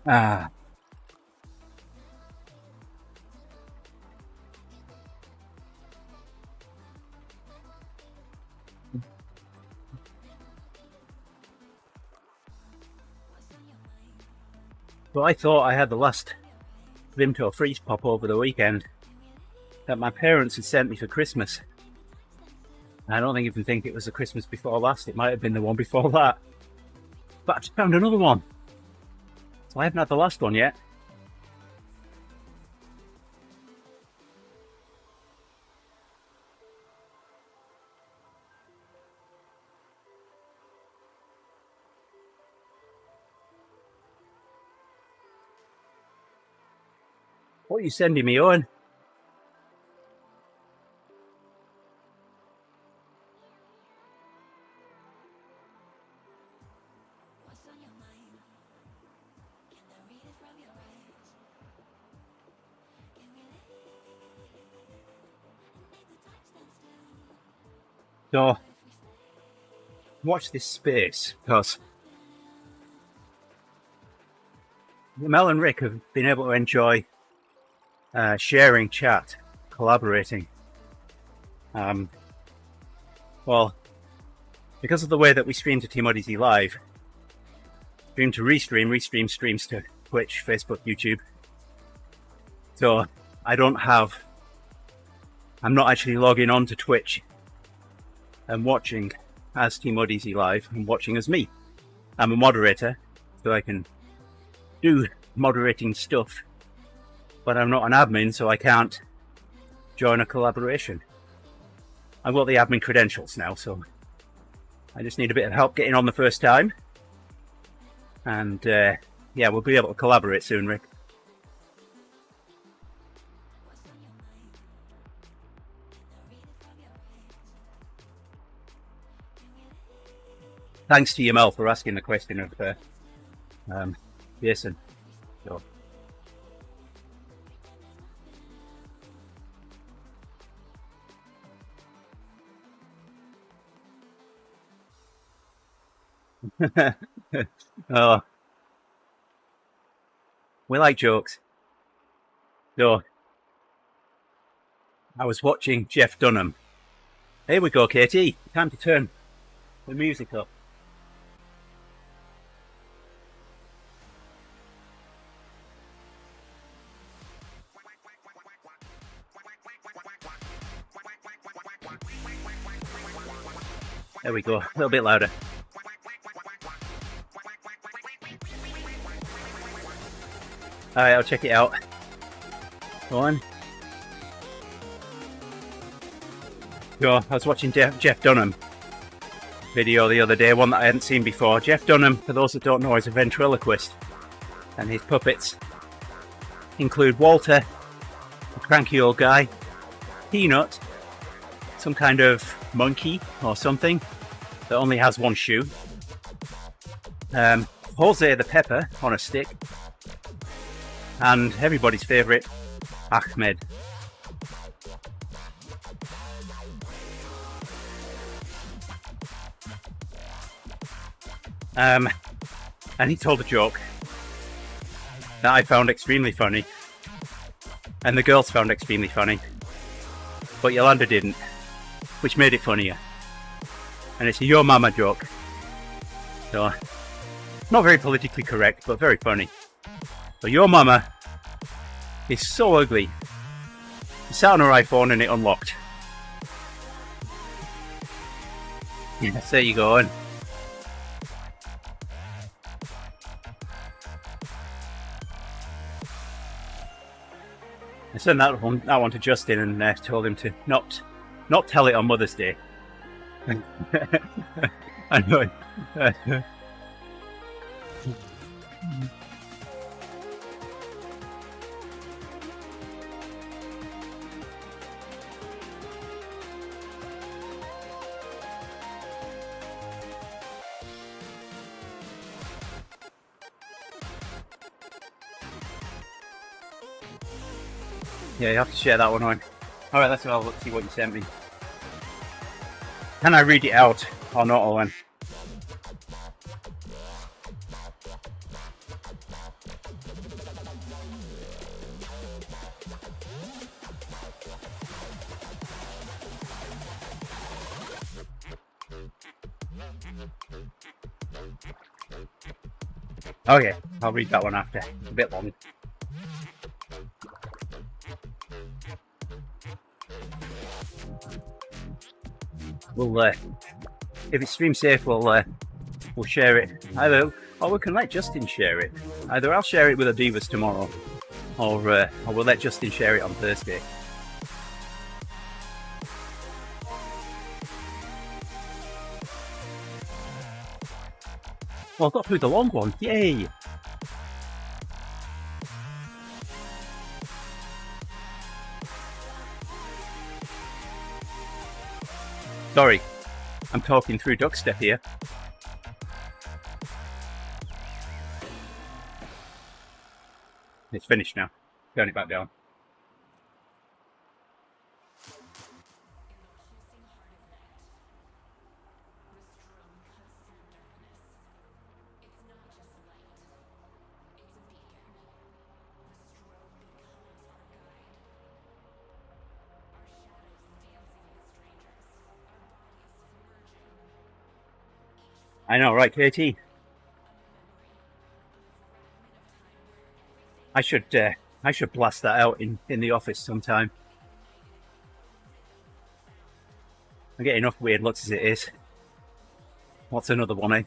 Ah. Well, I thought I had the last Vimto freeze pop over the weekend that my parents had sent me for Christmas. I don't even think it was the Christmas before last. It might have been the one before that. But I just found another one. So I haven't had the last one yet. What are you sending me, Owen? So, watch this space, because Mel and Rick have been able to enjoy sharing chat, collaborating. Well, because of the way that we stream to TeamODZ Live, stream to Restream streams to Twitch, Facebook, YouTube. So I'm not actually logging on to Twitch and watching as TeamODZ Live. I'm watching as me. I'm a moderator, so I can do moderating stuff, but I'm not an admin, so I can't join a collaboration. I've got the admin credentials now, so I just need a bit of help getting on the first time. And yeah, we'll be able to collaborate soon, Rick. Thanks to you, Mel, for asking the question of Jason. So. Oh, we like jokes. So, I was watching Jeff Dunham. Here we go, Katie. Time to turn the music up. There we go, a little bit louder. Alright, I'll check it out. Go on. So, I was watching Jeff Dunham video the other day, one that I hadn't seen before. Jeff Dunham, for those that don't know, is a ventriloquist. And his puppets include Walter, a cranky old guy, Peanut, some kind of monkey or something that only has one shoe, Jose the pepper on a stick, and everybody's favourite, Ahmed. And he told a joke that I found extremely funny, and the girls found extremely funny, but Yolanda didn't, which made it funnier. And it's a Yo Mama joke. So, not very politically correct, but very funny. So Your Mama is so ugly. She sat on her iPhone and it unlocked. Yes, there you go. And I sent that one to Justin and told him to not tell it on Mother's Day. I know. Yeah, you have to share that one on. Alright, let's have a look, see what you sent me. Can I read it out or not, Owen? Okay, I'll read that one after. It's a bit long. We'll, if it's stream safe, we'll share it. Either, or we can let Justin share it. Either I'll share it with the Divas tomorrow, or we'll let Justin share it on Thursday. Well, I got through the long one. Yay! Sorry, I'm talking through duckstep here. It's finished now. Turn it back down. I know, right, KT? I should blast that out in the office sometime. I get enough weird looks as it is. What's another one, eh?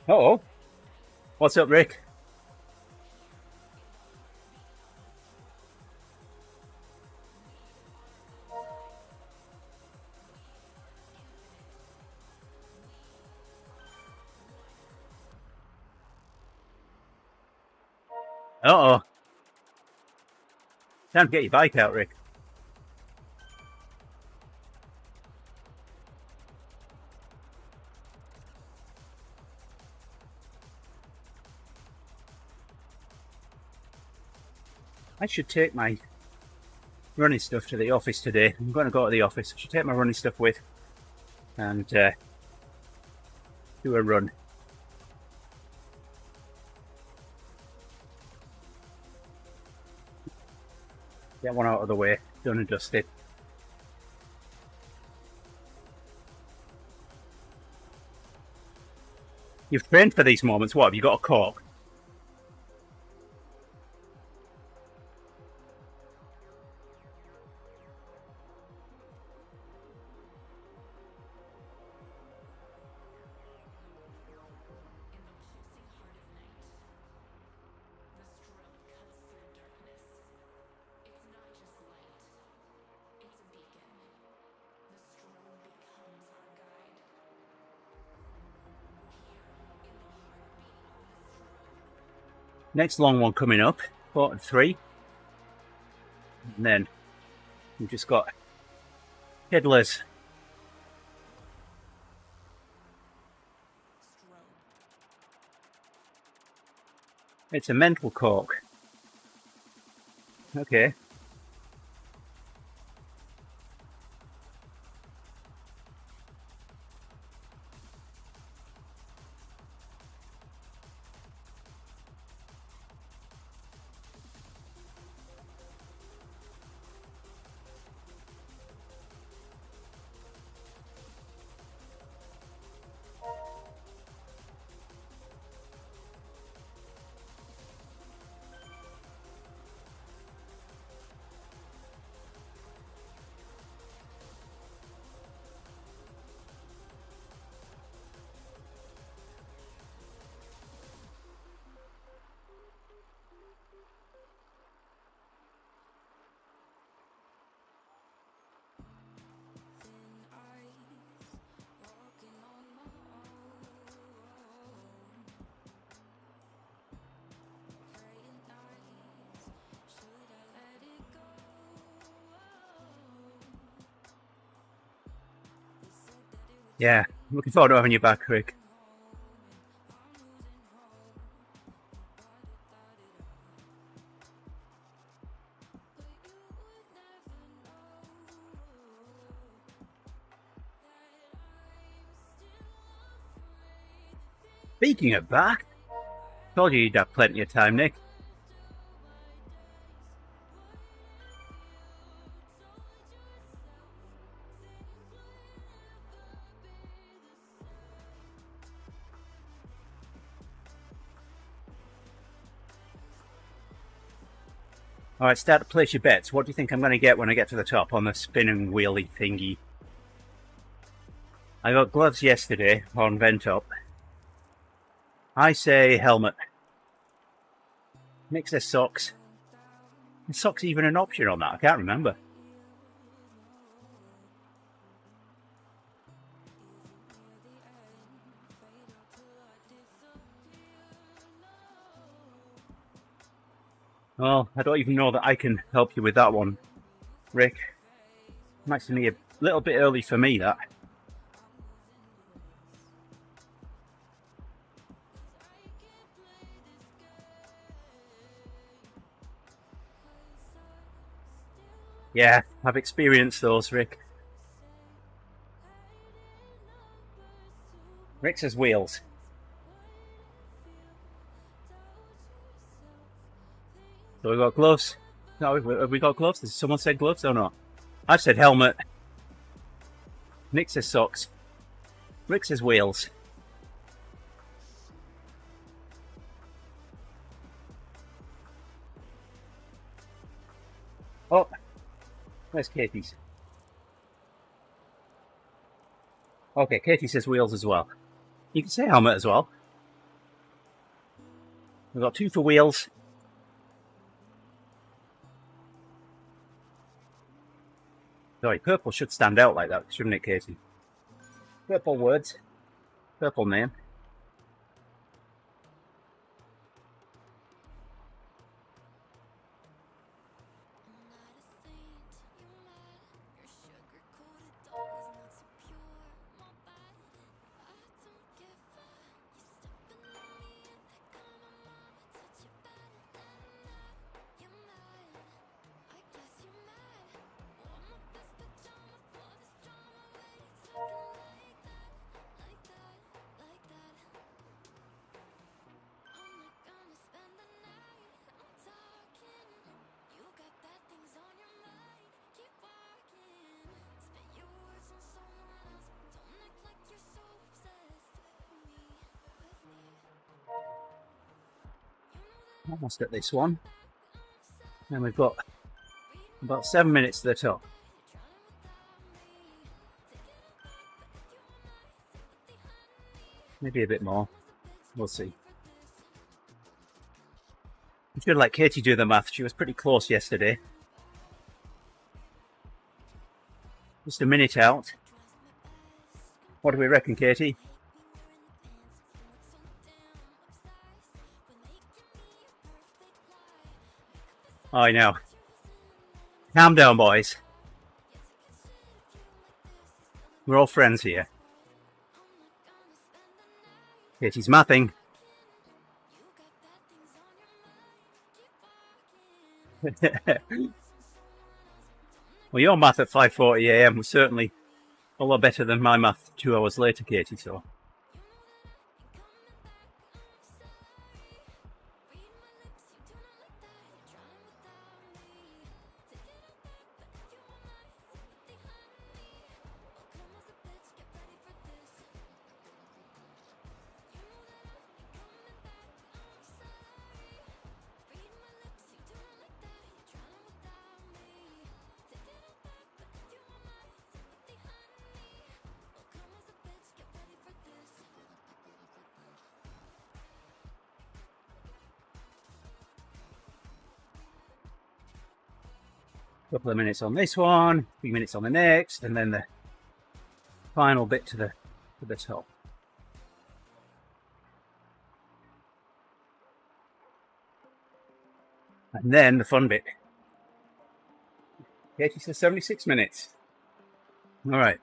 Uh-oh. What's up, Rick? Uh-oh. Time to get your bike out, Rick. I should take my running stuff to the office today. I'm going to go to the office. I should take my running stuff with and do a run. Get one out of the way, done and dusted. You've trained for these moments. What, have you got a cork? Next long one coming up, 43. And then we've just got Hiddlers. It's a mental cork. Okay. Yeah, looking forward to having you back, Rick. Speaking of back, told you you'd have plenty of time, Nick. Alright, start to place your bets. What do you think I'm going to get when I get to the top on the spinning wheelie thingy? I got gloves yesterday on Ventop. I say helmet. Nick says socks. Is socks even an option on that? I can't remember. Well, I don't even know that I can help you with that one, Rick. Might be a little bit early for me, that. Yeah, I've experienced those, Rick. Rick says wheels. So we got gloves. No, have we got gloves? Has someone said gloves or not? I've said helmet. Nick says socks. Rick says wheels. Oh, where's Katie's? Okay, Katie says wheels as well. You can say helmet as well. We've got 2 for wheels. Sorry, purple should stand out like that, shouldn't it, Katie? Purple words. Purple name. Almost at this one. And we've got about 7 minutes to the top. Maybe a bit more. We'll see. I should let Katie do the math. She was pretty close yesterday. Just a minute out. What do we reckon, Katie? I know. Calm down, boys. We're all friends here. Katie's mathing. Well, your math at 5:40 AM was certainly a lot better than my math 2 hours later, Katie, so. Couple of minutes on this one, 3 minutes on the next, and then the final bit to the top. And then the fun bit. Katie says 76 minutes. All right.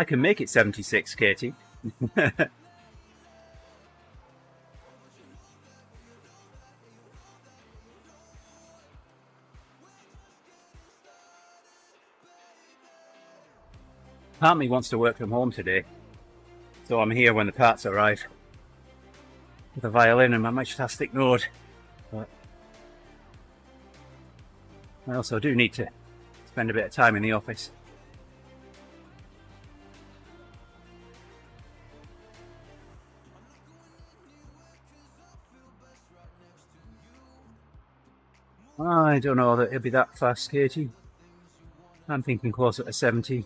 I can make it 76, Katie. Part of me wants to work from home today, so I'm here when the parts arrive with a violin and my majestic Node. But I also do need to spend a bit of time in the office. I don't know that it'll be that fast, Katie. I'm thinking closer to 70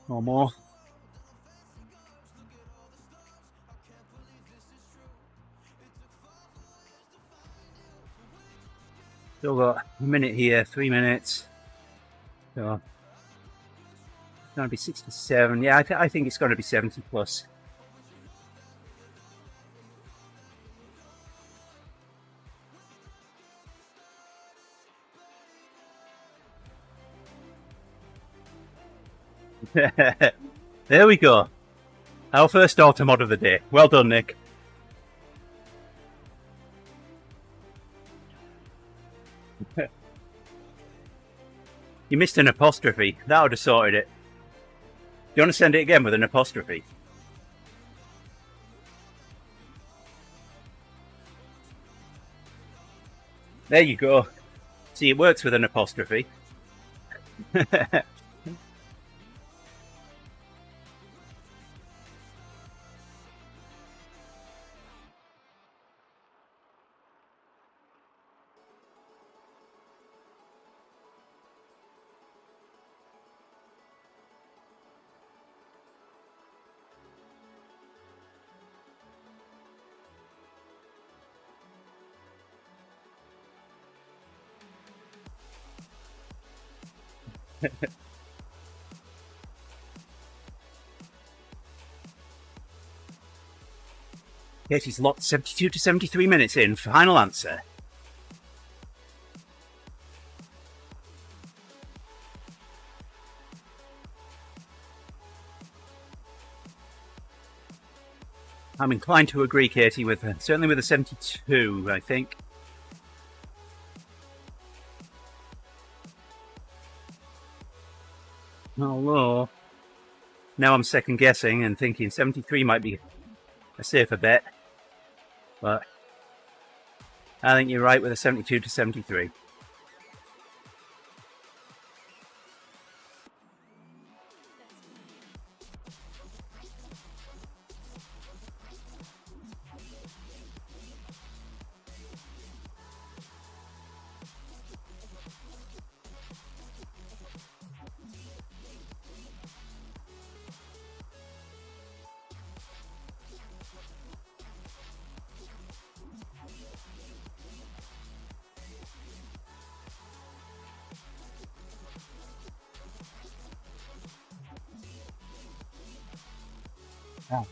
or more. Still got a minute here, 3 minutes. So it's going to be 67. Yeah, I think it's going to be 70 plus. There we go. Our first auto mod of the day. Well done, Nick. You missed an apostrophe. That would have sorted it. Do you want to send it again with an apostrophe? There you go. See, it works with an apostrophe. Katie's locked 72 to 73 minutes in. Final answer. I'm inclined to agree, Katie, with certainly with a 72, I think. Although, now I'm second guessing and thinking 73 might be a safer bet. But I think you're right with a 72 to 73. Oh.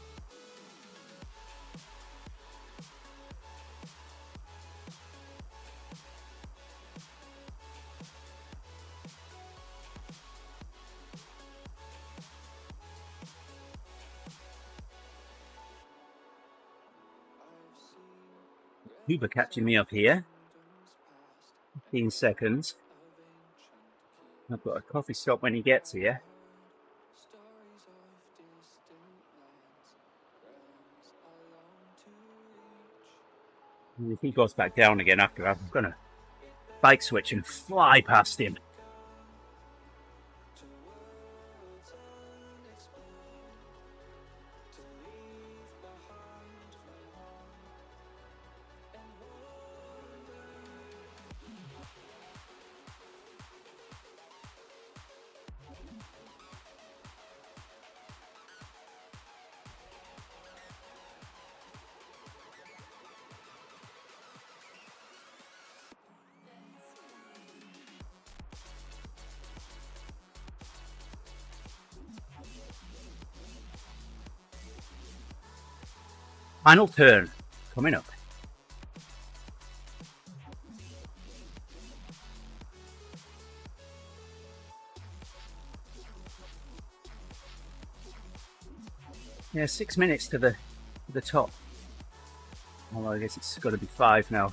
Uber catching me up here. 15 seconds. I've got a coffee stop when he gets here. And if he goes back down again after, I'm going to bike switch and fly past him. Final turn coming up. Yeah, 6 minutes to the top. Although I guess it's got to be 5 now.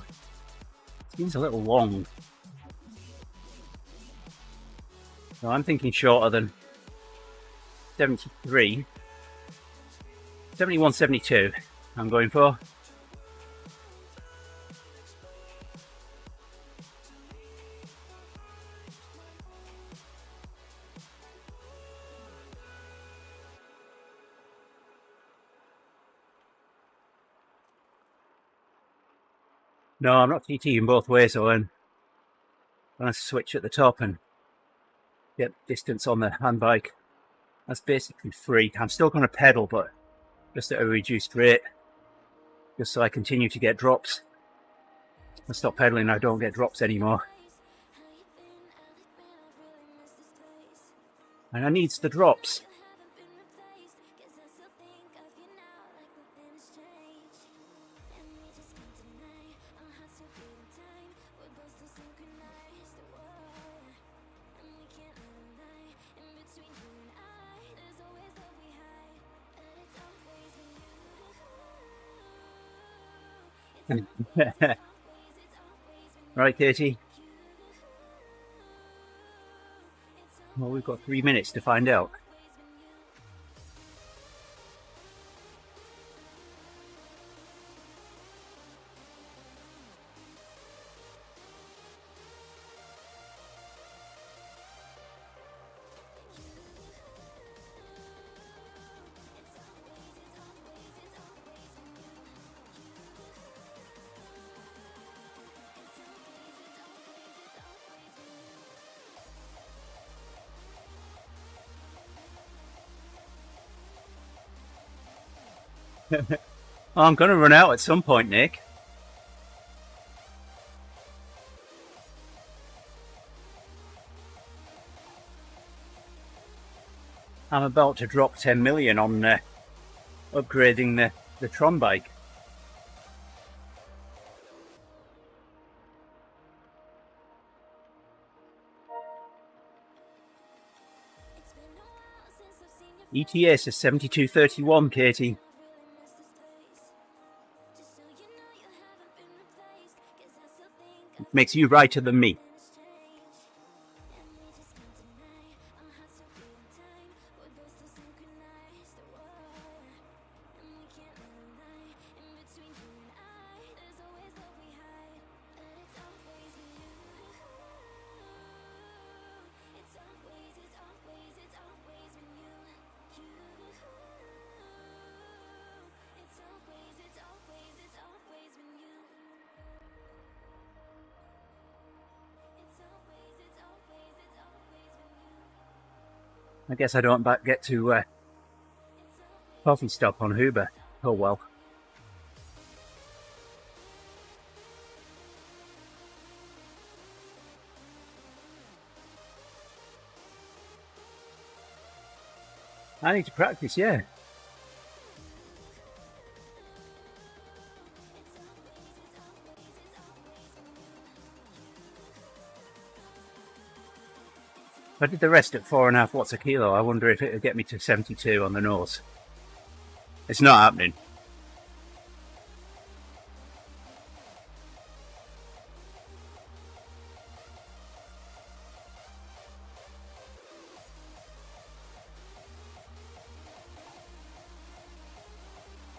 Seems a little long. So I'm thinking shorter than 73. 71.72 I'm going for. No, I'm not TTing both ways, so I'm going to switch at the top and get distance on the handbike. That's basically free. I'm still going to pedal, but just at a reduced rate, just so I continue to get drops. I stop pedaling, I don't get drops anymore. And I needs the drops. Right, Katie. Well, we've got 3 minutes to find out. Oh, I'm going to run out at some point, Nick. I'm about to drop 10 million on upgrading the Tron bike. ETS is 72.31, Katie. It makes you righter than me. I guess I don't get to coffee stop on Uber. Oh well. I need to practice, yeah. If I did the rest at 4.5 watts a kilo, I wonder if it would get me to 72 on the nose. It's not happening.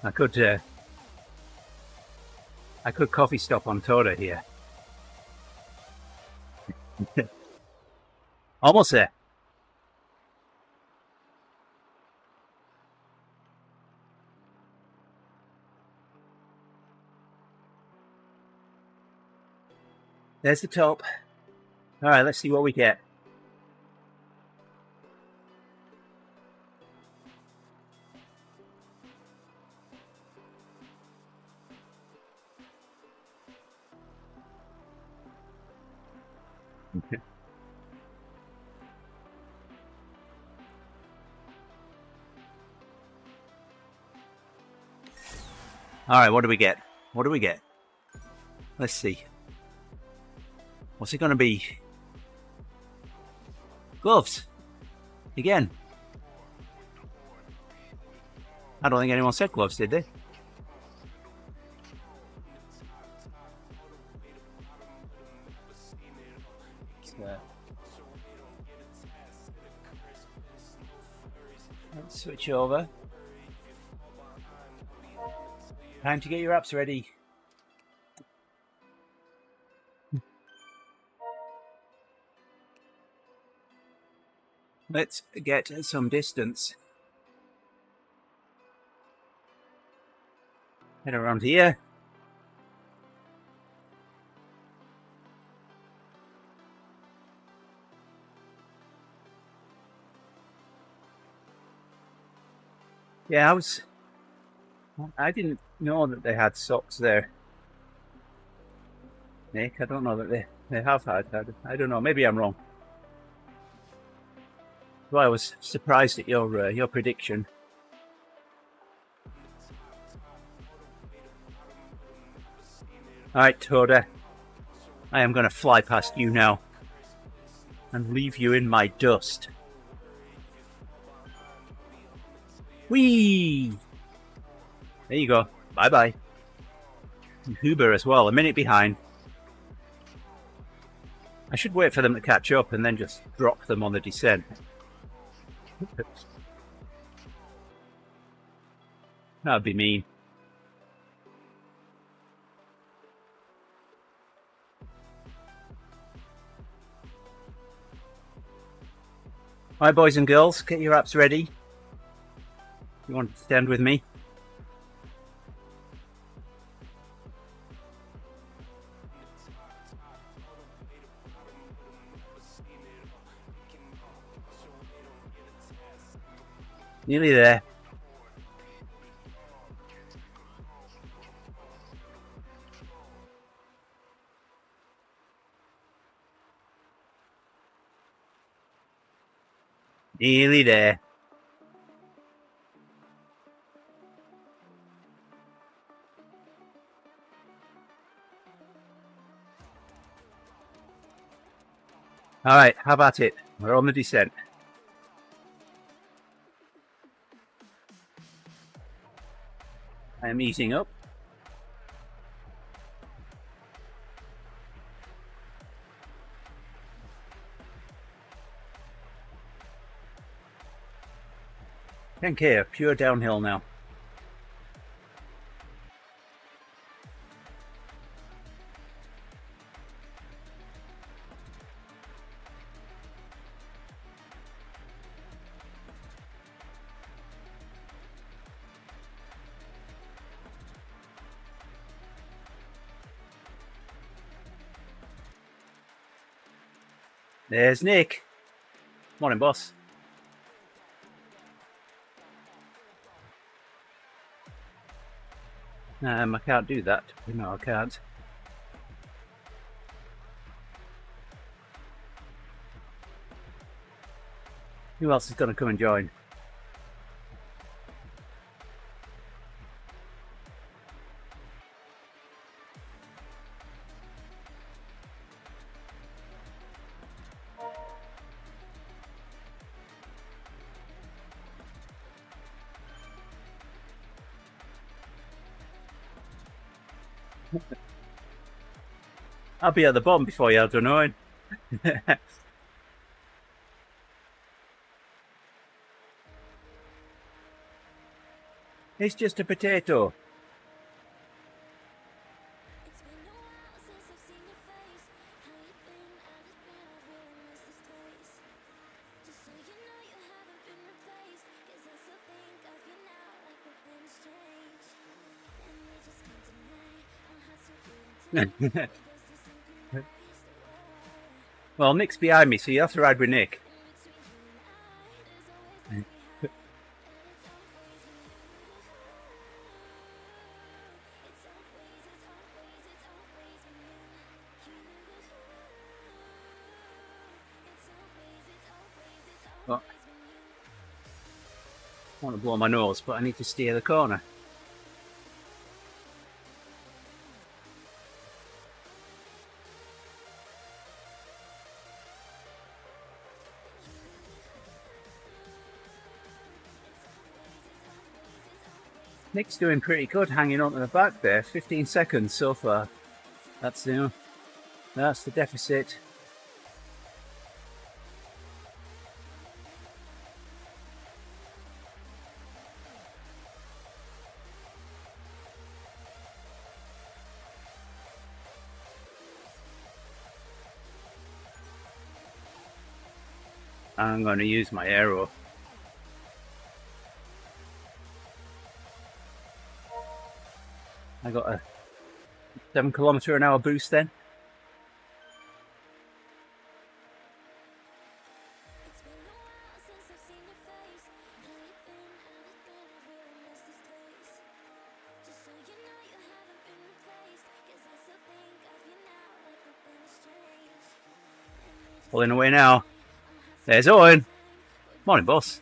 I could coffee stop on Toda here. Almost there. There's the top. All right, let's see what we get. All right, what do we get? What do we get? Let's see. What's it going to be? Gloves. Again. I don't think anyone said gloves, did they? Let's switch over. Time to get your apps ready. Let's get some distance. Head around here. Yeah, I didn't know that they had socks there, Nick. I don't know that they have had. I don't know. Maybe I'm wrong. Well, I was surprised at your prediction. All right, Toda. I am going to fly past you now and leave you in my dust. Whee! There you go. Bye-bye. Huber as well, a minute behind. I should wait for them to catch up and then just drop them on the descent. That'd be mean. Alright, boys and girls, get your apps ready. You want to stand with me? Nearly there. Nearly there. Alright, how about it? We're on the descent. I am easing up. $10K, pure downhill now. There's Nick. Morning, boss. I can't do that. No, I can't. Who else is going to come and join? I'll be at the bottom before you're done knowing. It's just a potato. Well, Nick's behind me, so you have to ride with Nick. Well, I want to blow my nose, but I need to steer the corner. Nick's doing pretty good, hanging on to the back there. 15 seconds so far. That's the deficit. I'm going to use my arrow. I got a 7 km/h boost then. Pulling away now. There's Owen. Morning, boss.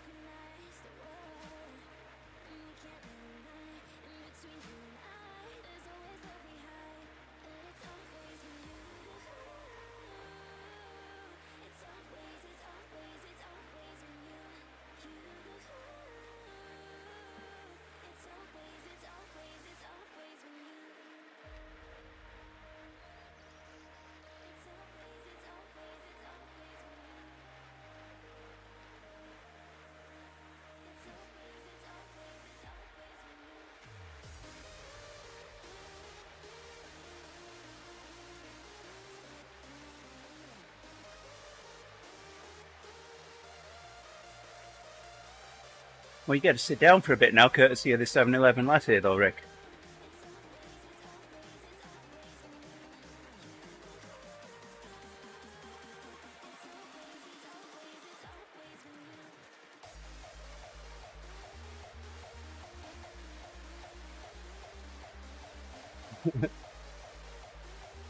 Well, you get to sit down for a bit now, courtesy of the 7-Eleven latte, though, Rick.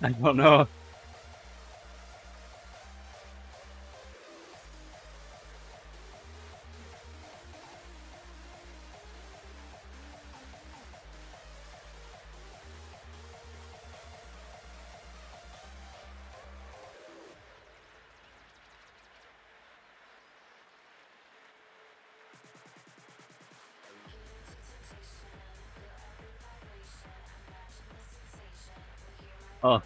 I don't know. Oh.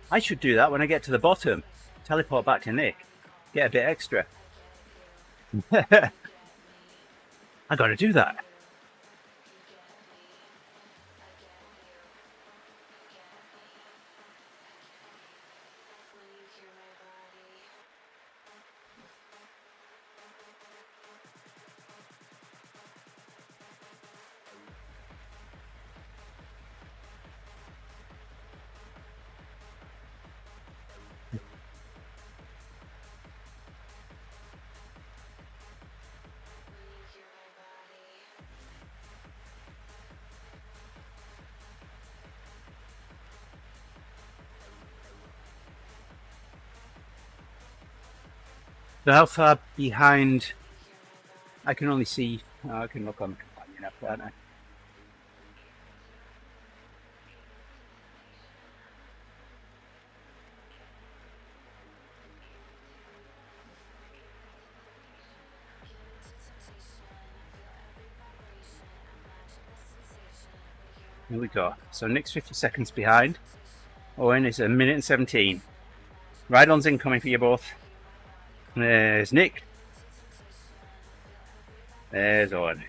I should do that when I get to the bottom. Teleport back to Nick. Get a bit extra. I gotta do that. So how far behind? I can only see. I can look on the companion app, can't I? Here we go. So Nick's 50 seconds behind. Owen is 1 minute and 17. Ride-on's incoming for you both. There's Nick. There's Owen.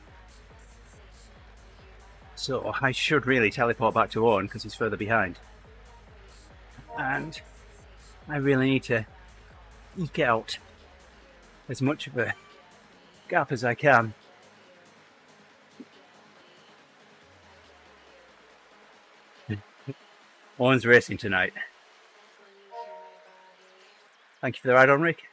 So I should really teleport back to Owen because he's further behind. And I really need to eke out as much of a gap as I can. Owen's racing tonight. Thank you for the ride on, Rick.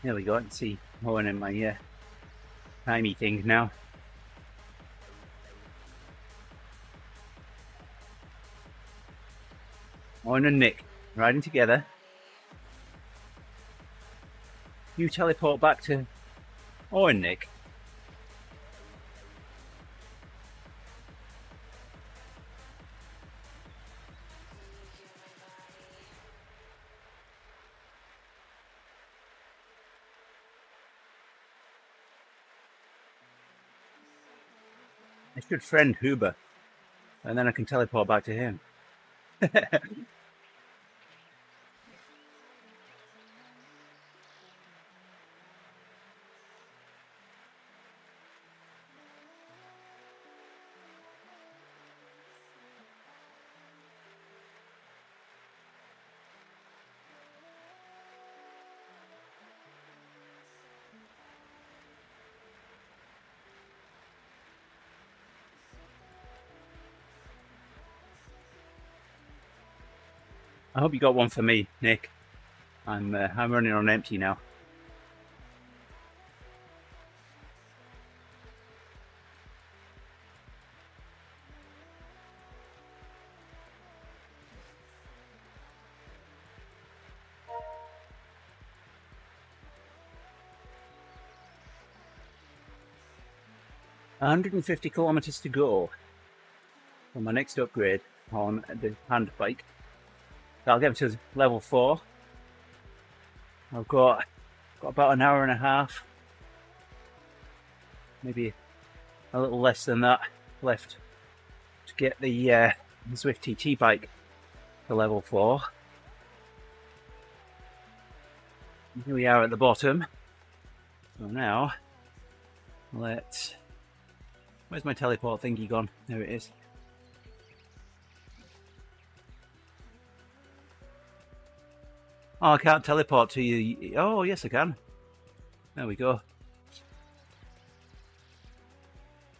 There we go. I can see Owen in my timey thing now. Owen and Nick riding together. You teleport back to Owen, Nick. I should friend Huber, and then I can teleport back to him. I hope you got one for me, Nick. I'm running on empty now. $150 kilometers to go for my next upgrade on the hand bike. That'll get me to level 4. I've got about an hour and a half, maybe a little less than that left to get the Zwift TT bike to level 4. And here we are at the bottom. So now, where's my teleport thingy gone? There it is. Oh, I can't teleport to you. Oh, yes, I can. There we go.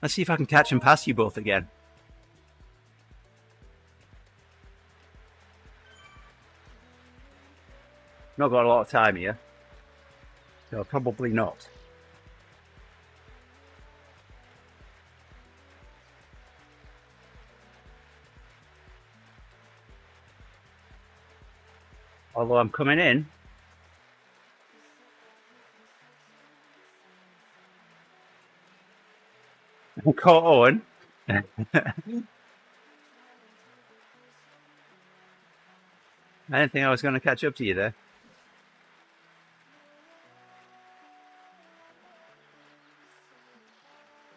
Let's see if I can catch and pass you both again. Not got a lot of time here, so probably not. Although I'm coming in. I caught Owen. I didn't think I was going to catch up to you there.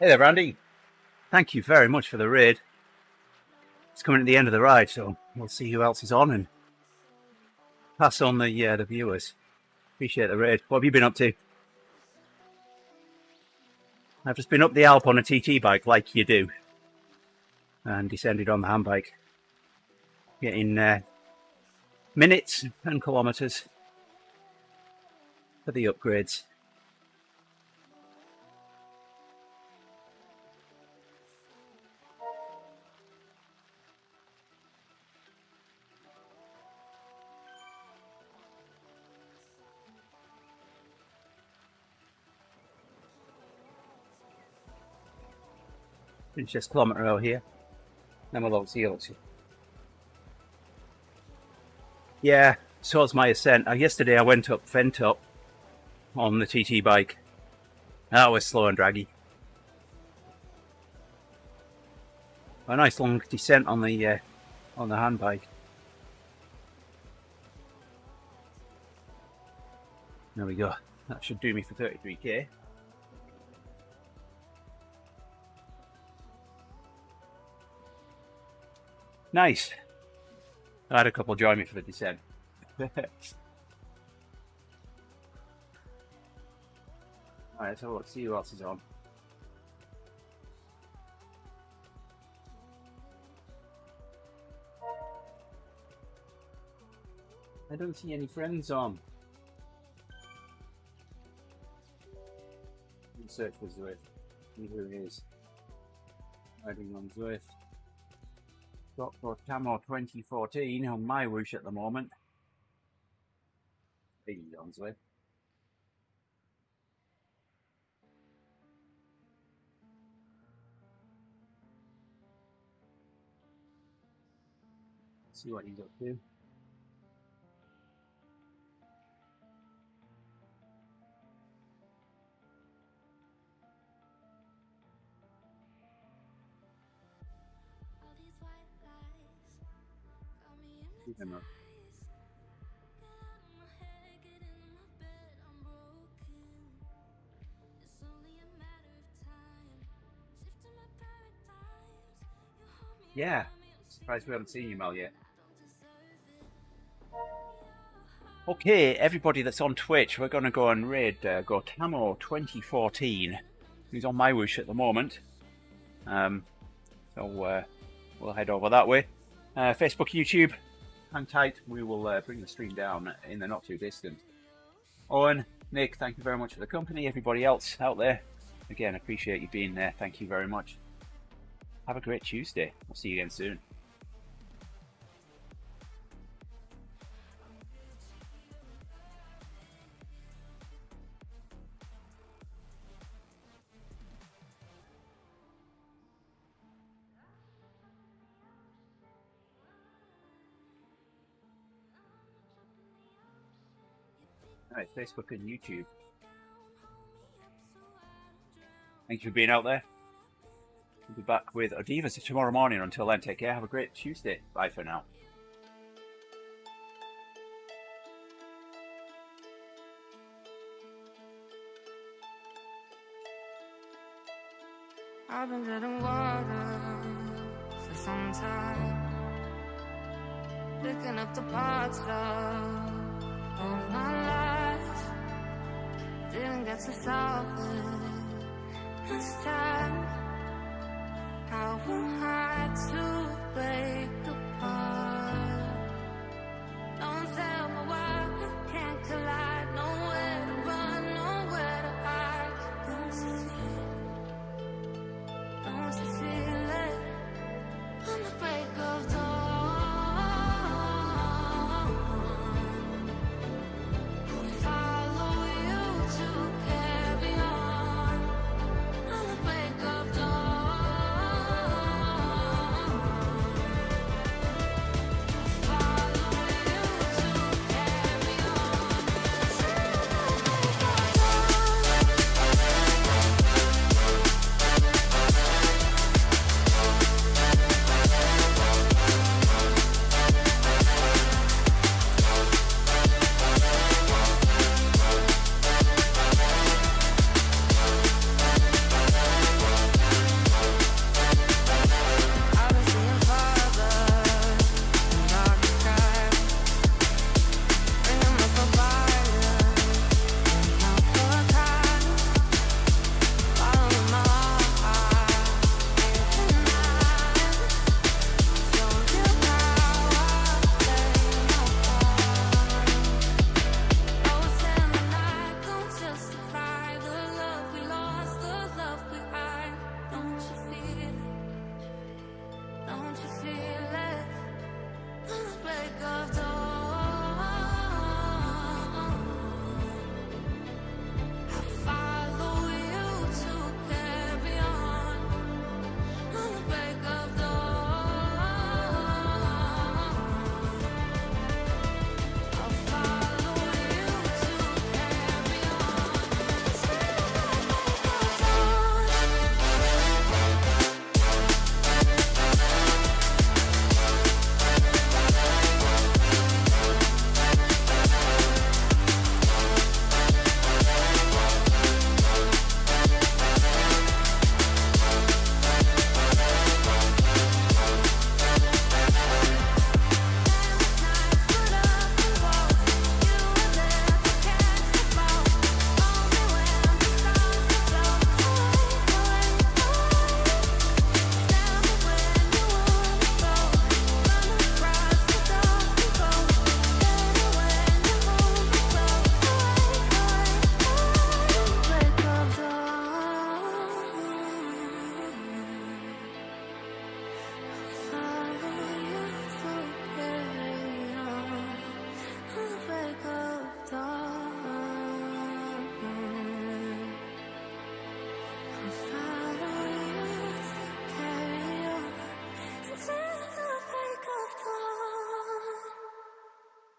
Hey there, Randy. Thank you very much for the raid. It's coming at the end of the ride, so we'll see who else is on and pass on the viewers. Appreciate the raid. What have you been up to? I've just been up the Alp on a TT bike, like you do, and descended on the hand bike, getting minutes and kilometers for the upgrades. It's just a kilometre out here. Then we'll see. Yeah, so it's my ascent. Yesterday I went up Fentop on the TT bike. That was slow and draggy. A nice long descent on the hand bike. There we go. That should do me for 33k. Nice. I had a couple join me for the descent. Alright, so let's see who else is on. I don't see any friends on. Search for Zwift. See who it is. Riding on Zwift. Got for Camo 2014 on my whoosh at the moment. He's on Zwift. See what he's up to. Even up. Yeah, surprised we haven't seen you, Mel, yet. Okay, everybody that's on Twitch, we're going to go and raid Gotamo 2014, who's on my wish at the moment. So we'll head over that way. Facebook, YouTube, hang tight. We will bring the stream down in the not too distant. Owen, Nick, thank you very much for the company. Everybody else out there, again, appreciate you being there. Thank you very much. Have a great Tuesday. We'll see you again soon. Alright, Facebook and YouTube. Thank you for being out there. We'll be back with Odivas tomorrow morning. Until then, take care. Have a great Tuesday. Bye for now. I've been getting water for some time, picking up the parts of all my life. Didn't get to solve it this time. How am I to break apart? Don't tell me why we can't collide. Nowhere to run, nowhere to hide. Don't you feel it? On the break of dawn, I'll follow you to carry on. On the break of dawn, I'll follow you to carry on. I've been seeing farther in dark skies, bringing up the fire, not for time. Following my heart, tonight. Show you how I play my part. Lost in the night, don't justify the love we lost, the love we hide. Don't you feel it? Don't you feel it? On the break of dawn, I follow you to carry on. On the break of dawn, I'll follow you to carry on. Break